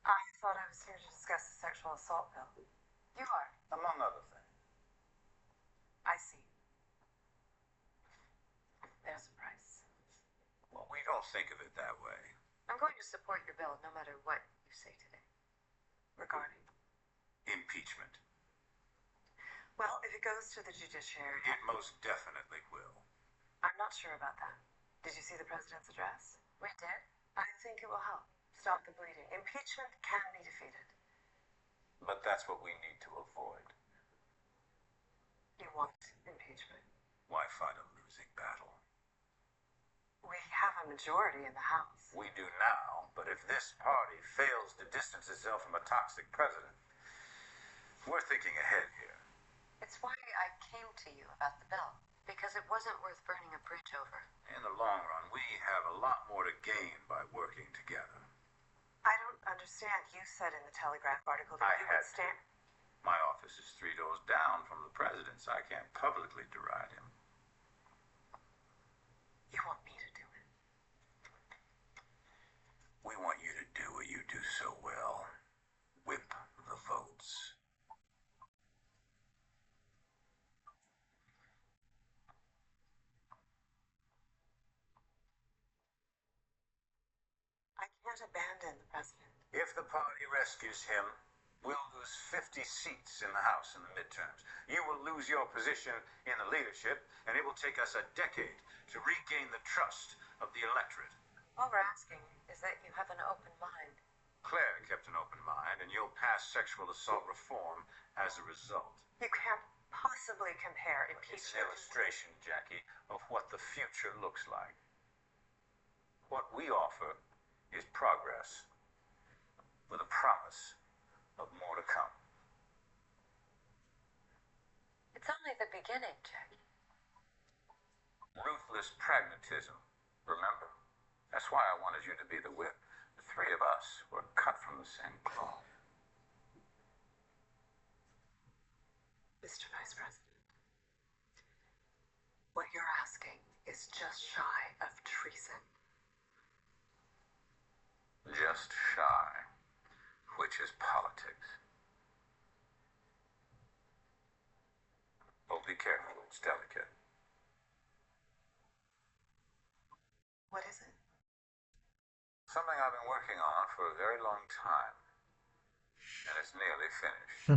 I thought I was here to discuss the sexual assault bill. You are. Among other things. I see. There's a price. Well, we don't think of it that way. I'm going to support your bill no matter what you say today. Regarding? Impeachment. Well, if it goes to the judiciary... It most definitely will. I'm not sure about that. Did you see the president's address? We did. I think it will help. Stop the bleeding. Impeachment can be defeated. But that's what we need to avoid. You want impeachment? Why fight a losing battle? We have a majority in the House. We do now, but if this party fails to distance itself from a toxic president, we're thinking ahead here. It's why I came to you about the bill. Because it wasn't worth burning a bridge over. In the long run, we have a lot more to gain by working together. I don't understand. You said in the Telegraph article that you would stand... My office is 3 doors down from the president's. I can't publicly deride him. You want me to do it? We want you to do what you do so well. Whip the votes. I can't abandon the president. If the party rescues him, we'll lose 50 seats in the House in the midterms. You will lose your position in the leadership, and it will take us a decade to regain the trust of the electorate. All we're asking is that you have an open mind. Claire kept an open mind, and you'll pass sexual assault reform as a result. You can't possibly compare It's an impeachment... illustration, Jackie, of what the future looks like. What we offer is progress with a promise of more to come. It's only the beginning, Jackie. Ruthless pragmatism, remember? That's why I wanted you to be the whip. The 3 of us were cut from the same cloth. Mr. Vice President, what you're asking is just shy of treason. Just shy, which is politics. Oh, be careful, it's delicate. What is it? Something I've been working on for a very long time. And it's nearly finished.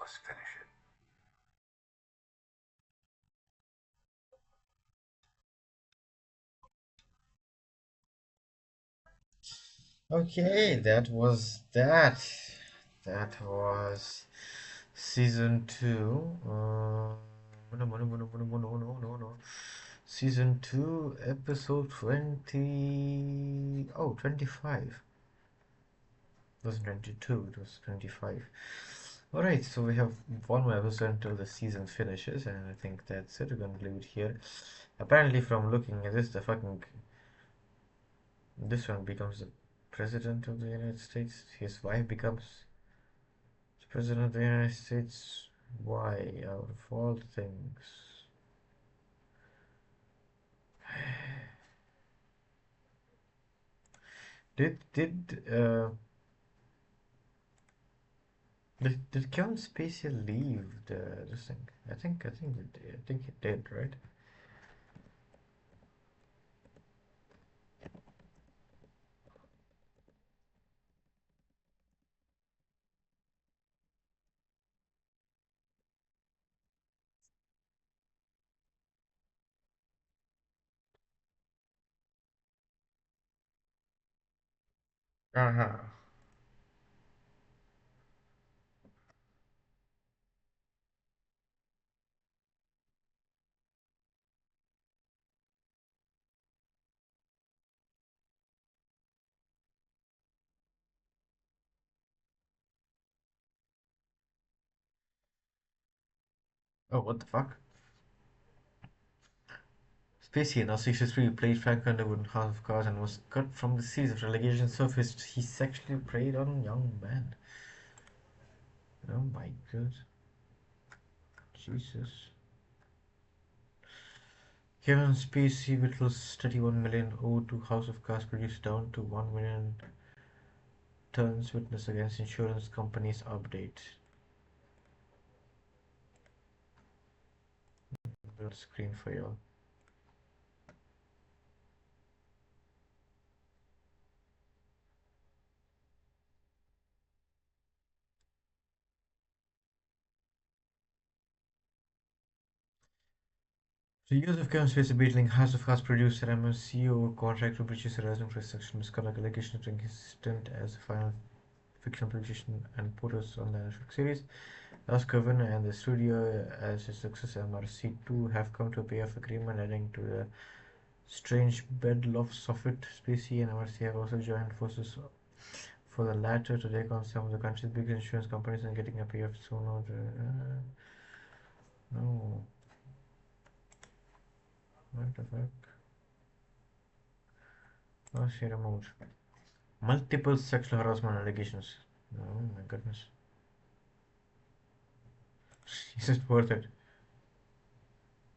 us finish it. Okay, that was that. That was season two. No. Season 2, episode 20. Oh, 25. It wasn't 22, it was 25. Alright, so we have one more episode until the season finishes, and I think that's it. We're gonna leave it here. Apparently, from looking at this, this one becomes the president of the United States. His wife becomes the president of the United States. Why, out of all things? Did Kevin Spacey leave this thing? I think he did, right? Uh-huh. Oh, what the fuck? Spacey in 0663 played Frank Underwood in House of Cards and was cut from the series of relegation surfaced he sexually preyed on young men. Oh my god. Jesus. Kevin Spacey whittles 31 million owed to House of Cards reduced down to 1 million turns witness against insurance companies update. Build screen for you. The use of Kevin Spacey belittling House of Cards producer MMC over contract to breaches arising from sexual misconduct allegations during his stint as a final fiction publication and photos on the Netflix series. Thus, Kevin and the studio, as his successor MRC2, have come to a payoff agreement, adding to the strange bedlofts of it. Spacey and MRC have also joined forces for the latter to take on some of the country's biggest insurance companies and getting a payoff soon. No. What the fuck? Oh, she removed multiple sexual harassment allegations. Oh my goodness. Is it worth it?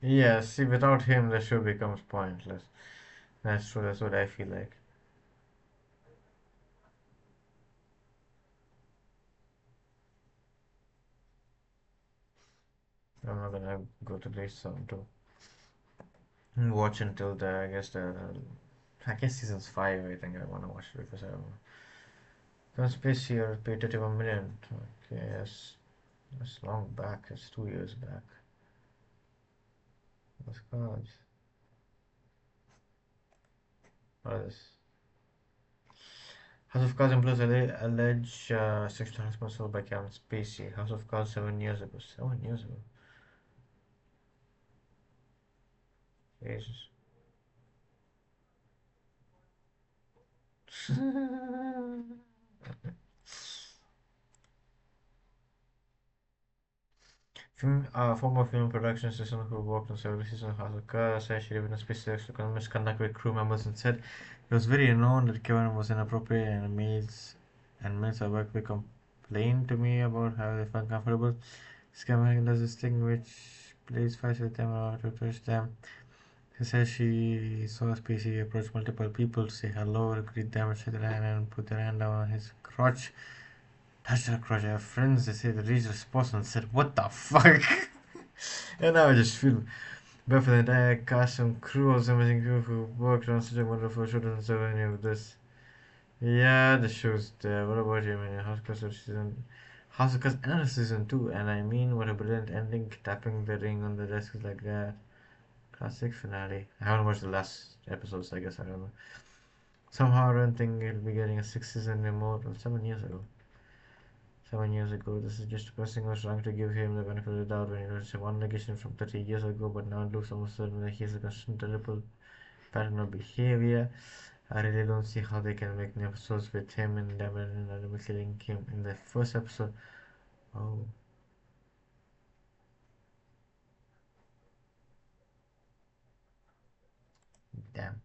Yeah, see, without him, the show becomes pointless. That's true, that's what I feel like. I'm not gonna go to this sound to watch until I guess season's 5. I think I wanna watch it because I Conspiracy or repeated 1 million. Okay, yes, that's long back. It's 2 years back. What's called? What is this? House of Cards employees allege sexual harassment by Kevin Spacey. House of Cards 7 years ago. 7 years ago. Jesus. Former film production assistant who worked on several seasons of House of Cards said she lived in a specific sexual misconduct with crew members and said it was very known that Kevin was inappropriate and males I worked with complained to me about how they felt comfortable. Kevin does this thing which plays fights with them or to touch them. She says she saw Spacey approach multiple people to say hello, greet them, shake their hand, and put their hand down on his crotch. Touched her crotch. I have friends, they say the reached response and said, what the fuck? And now I just feel bad for the entire cast and crew of amazing crew who worked on such a wonderful show doesn't serve any of this. Yeah, the show's there. What about you, man? House of Cards another season 2, and I mean, what a brilliant ending! Tapping the ring on the desk is like that. Classic finale. I haven't watched the last episodes, I guess, I don't know. Somehow I don't think it'll be getting a sixth season anymore. Well, 7 years ago. 7 years ago, this is just a person was trying to give him the benefit of the doubt when he was one negation from 30 years ago, but now it looks almost certain that he's a constant terrible pattern of behavior. I really don't see how they can make new episodes with him and Damon and killing him in the first episode. Oh, damn.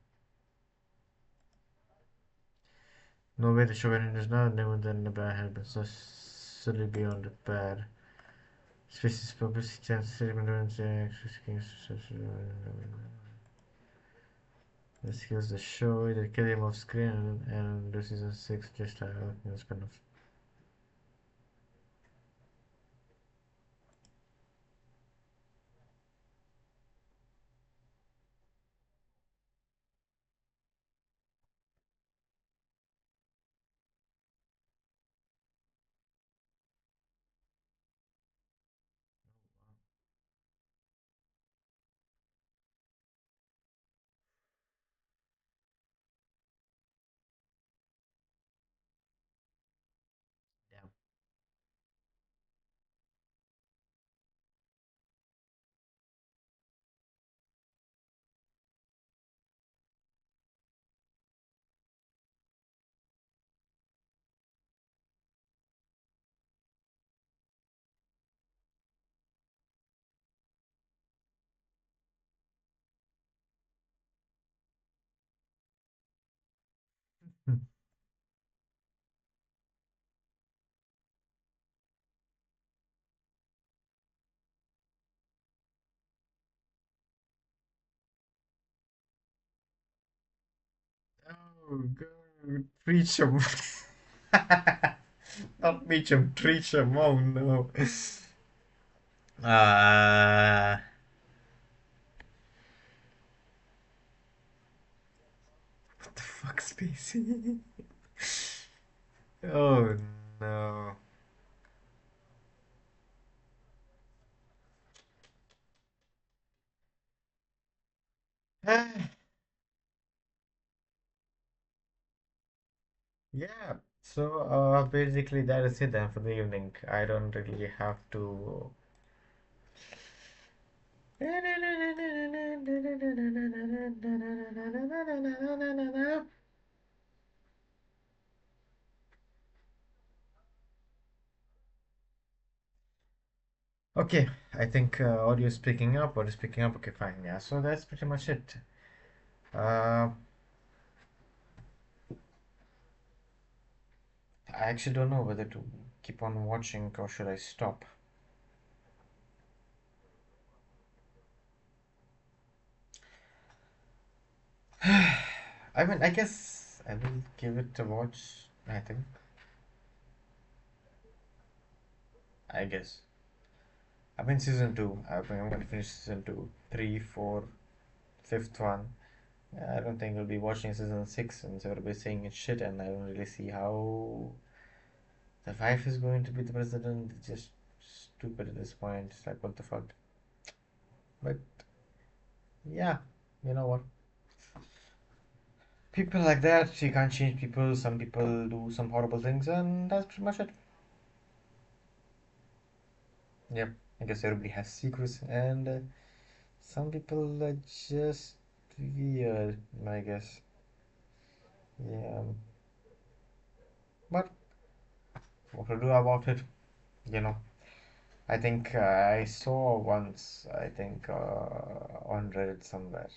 No way the show is now never than the bad had been so silly beyond repair. Species publicity and statement this heals the show, they kill him off screen and do season 6 just a spin-off. Damn. Oh, God. Preach him. Not preach him, preach him. Oh, no. Uh, what the fuck, Spacey? Oh, no. Yeah, so basically that is it then for the evening. I don't really have to. Okay, I think audio is picking up. Audio is picking up. Okay, fine. Yeah, so that's pretty much it. Uh, I actually don't know whether to keep on watching or should I stop. I mean, I guess I will give it a watch. I think. I guess. I've been season two. I think I'm gonna finish season two, three, four, fifth one. I don't think I'll be watching season six since everybody's saying it's shit, and I don't really see how the wife is going to be the president. It's just stupid at this point. It's like, what the fuck? But yeah, you know what? People like that, you can't change people. Some people do some horrible things, and that's pretty much it. Yep, I guess everybody has secrets, and some people are just weird, I guess. Yeah, but what to do about it? You know, I think I saw once, I think on Reddit somewhere,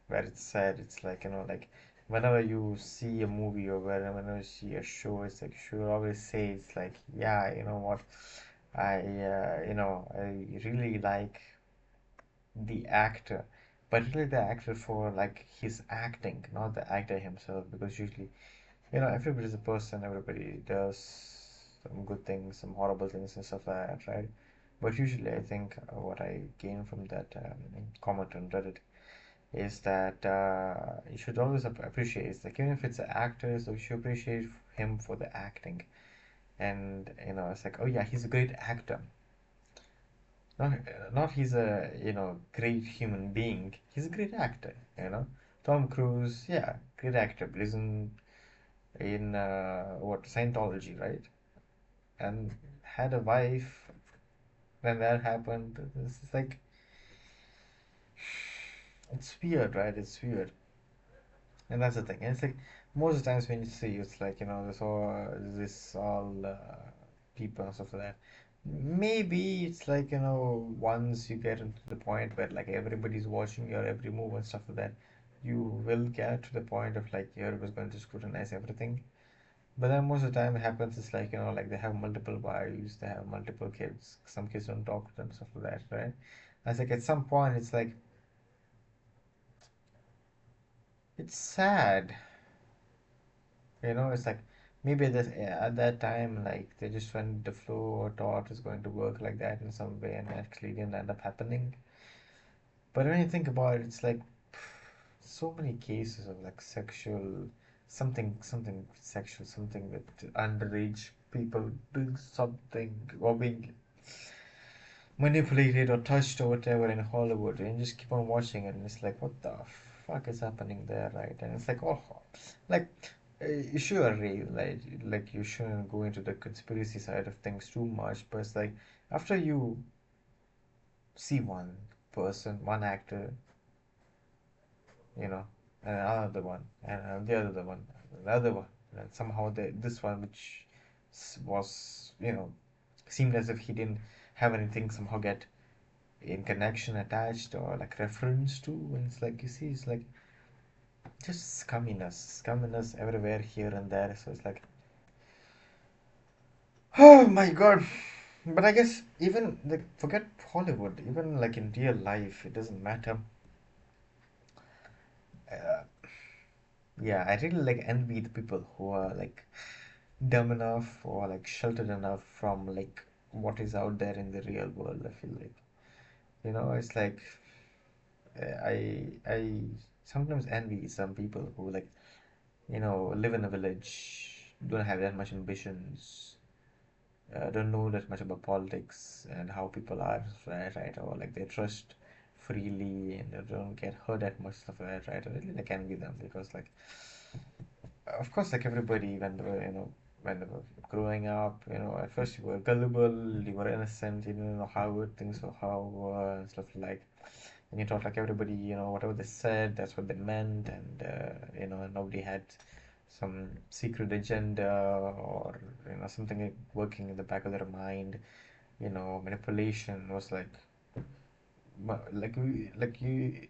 where it said it's like, like whenever you see a movie or whenever you see a show, it's like you should always say it's like, yeah, you know what, I really like the actor, but really the actor for like his acting, not the actor himself, because usually, everybody's a person, everybody does some good things, some horrible things, and stuff like that, right? But usually, I think what I gain from that comment on Reddit is that you should always appreciate, it's like, even if it's an actor, so you should appreciate him for the acting. and it's like, oh yeah, he's a great actor. Not he's a great human being. He's a great actor. Tom Cruise, yeah, great actor, but he's in what, Scientology, right? And had a wife when that happened. It's like, it's weird, right? It's weird. And that's the thing. And it's like most of the times when you see, it's like this all people and stuff like that. Maybe it's like once you get into the point where like everybody's watching your every move and stuff like that, you will get to the point of like everybody's going to scrutinize everything. But then most of the time it happens is like like they have multiple wives, they have multiple kids. Some kids don't talk to them, stuff like that, right? I was like at some point it's like it's sad. It's like maybe at that time, like they just went the flow or thought is going to work like that in some way, and actually didn't end up happening. But when you think about it, it's like so many cases of like something sexual, something with underage people doing something or being manipulated or touched or whatever in Hollywood, and you just keep on watching it, and it's like, what the fuck is happening there, right? And it's like, oh, like, sure, Ray, like you shouldn't go into the conspiracy side of things too much, but it's like after you see one person, one actor, you know, and another one, and the other one, another one, and somehow this one, which was, seemed as if he didn't have anything, somehow get in connection attached or like reference to, and it's like you see it's like just scumminess everywhere here and there, so it's like, oh my god. But I guess even like forget Hollywood, even like in real life it doesn't matter. uh, yeah, I really like envy the people who are like dumb enough or like sheltered enough from like what is out there in the real world. I feel like it's like I sometimes envy some people who like live in a village, don't have that much ambitions, don't know that much about politics and how people are, right? Or like they trust freely and they don't get hurt that much, stuff like that, right? I really like envy them because, like, of course, like everybody, when they were, when they were growing up, at first you were gullible, you were innocent, you didn't know how things were, and stuff like. And you thought like everybody, whatever they said, that's what they meant, and nobody had some secret agenda or something like working in the back of their mind. Manipulation was like you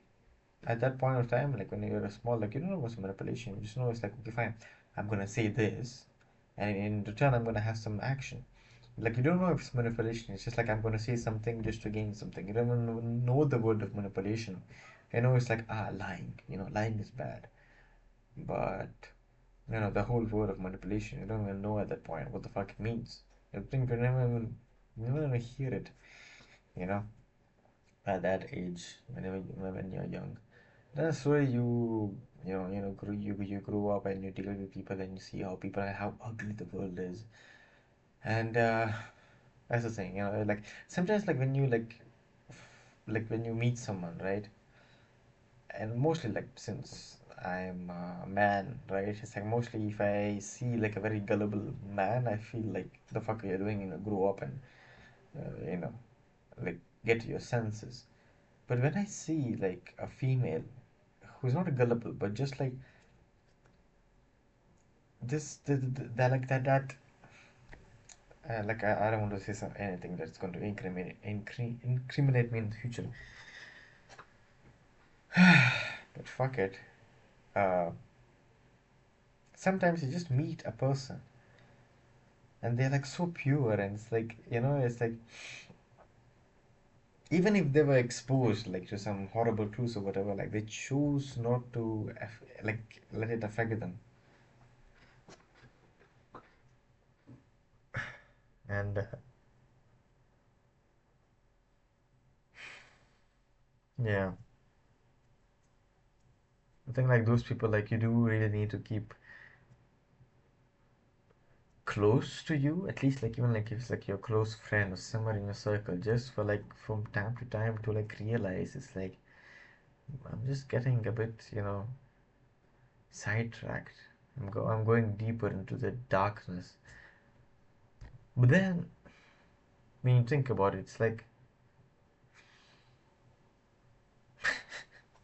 at that point of time, like when you're small, like you don't know what's manipulation. You just know it's like, okay, fine, I'm gonna say this, and in return, I'm gonna have some action. Like you don't know if it's manipulation. It's just like I'm gonna say something just to gain something. You don't even know the word of manipulation. It's like lying. Lying is bad, but the whole word of manipulation. You don't even know at that point what the fuck it means. You think you never even hear it. You know, at that age, when you're young. That's where you grow up and you deal with people and you see how people and how ugly the world is. And that's the thing, like sometimes like when you like when you meet someone, right? And mostly like since I'm a man, right? It's like mostly if I see like a very gullible man, I feel like the fuck are you doing? Grow up and like get to your senses. But when I see like a female who's not gullible, but just like that like that like I don't want to say anything that's going to incriminate me in the future. But fuck it. Uh, Sometimes you just meet a person and they're like so pure, and it's like it's like even if they were exposed like to some horrible truths or whatever, like they choose not to like let it affect them. And yeah, I think like those people, like you do really need to keep close to you, at least like even like if it's like your close friend or someone in your circle, just for like from time to time to like realize it's like I'm just getting a bit, sidetracked. I'm going deeper into the darkness. But then when you think about it, it's like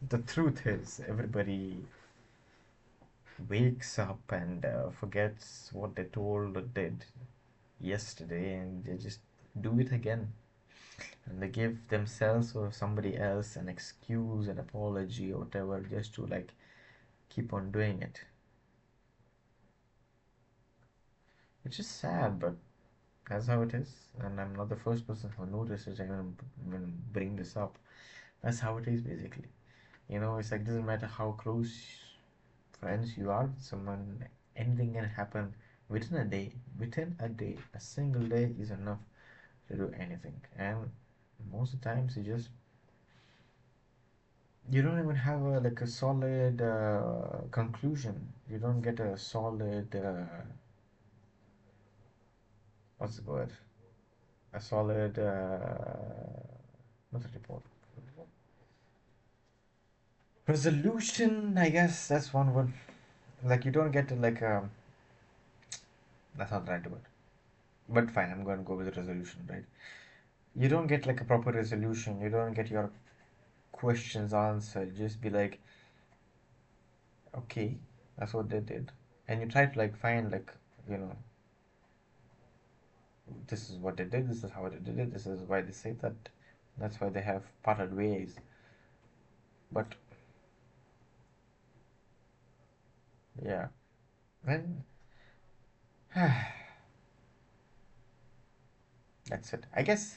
the truth is everybody wakes up and forgets what they told or did yesterday, and they just do it again, and they give themselves or somebody else an excuse, an apology or whatever, just to like keep on doing it, which is sad, but that's how it is. And I'm not the first person who notices. I'm gonna bring this up. That's how it is basically. It's like doesn't matter how close friends you are with someone, anything can happen within a day. Within a day, a single day is enough to do anything. And most of the times you don't even have like a solid conclusion. You don't get a solid what's the word? A solid not a report. Resolution, I guess that's one word. Like you don't get to like that's not the right word. But fine, I'm going to go with resolution, right? You don't get like a proper resolution. You don't get your questions answered. Just be like, okay, that's what they did, and you try to like find like, you know, this is what they did. This is how they did it. This is why they say that. That's why they have parted ways. But yeah, and that's it. I guess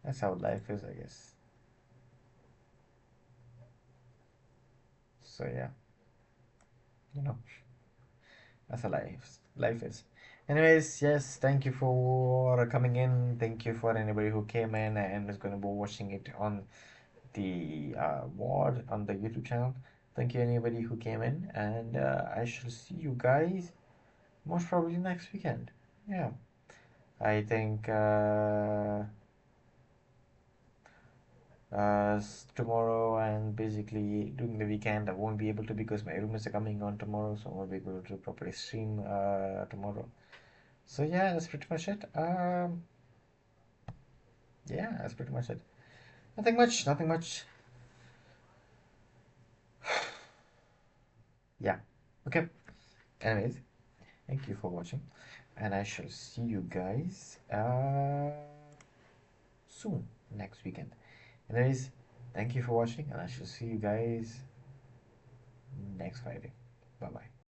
that's how life is. I guess. So yeah, you know. That's a life is. Anyways, yes, thank you for coming in. Thank you for anybody who came in and is going to be watching it on the ward on the YouTube channel. Thank you anybody who came in, and I shall see you guys most probably next weekend. Yeah, I think tomorrow and basically during the weekend I won't be able to because my roommates are coming on tomorrow, so I won't be able to properly stream tomorrow. So yeah, that's pretty much it. Yeah, that's pretty much it. Nothing much, nothing much. Yeah. Okay. Anyways, thank you for watching, and I shall see you guys soon next weekend. Anyways, thank you for watching, and I shall see you guys next Friday. Bye bye.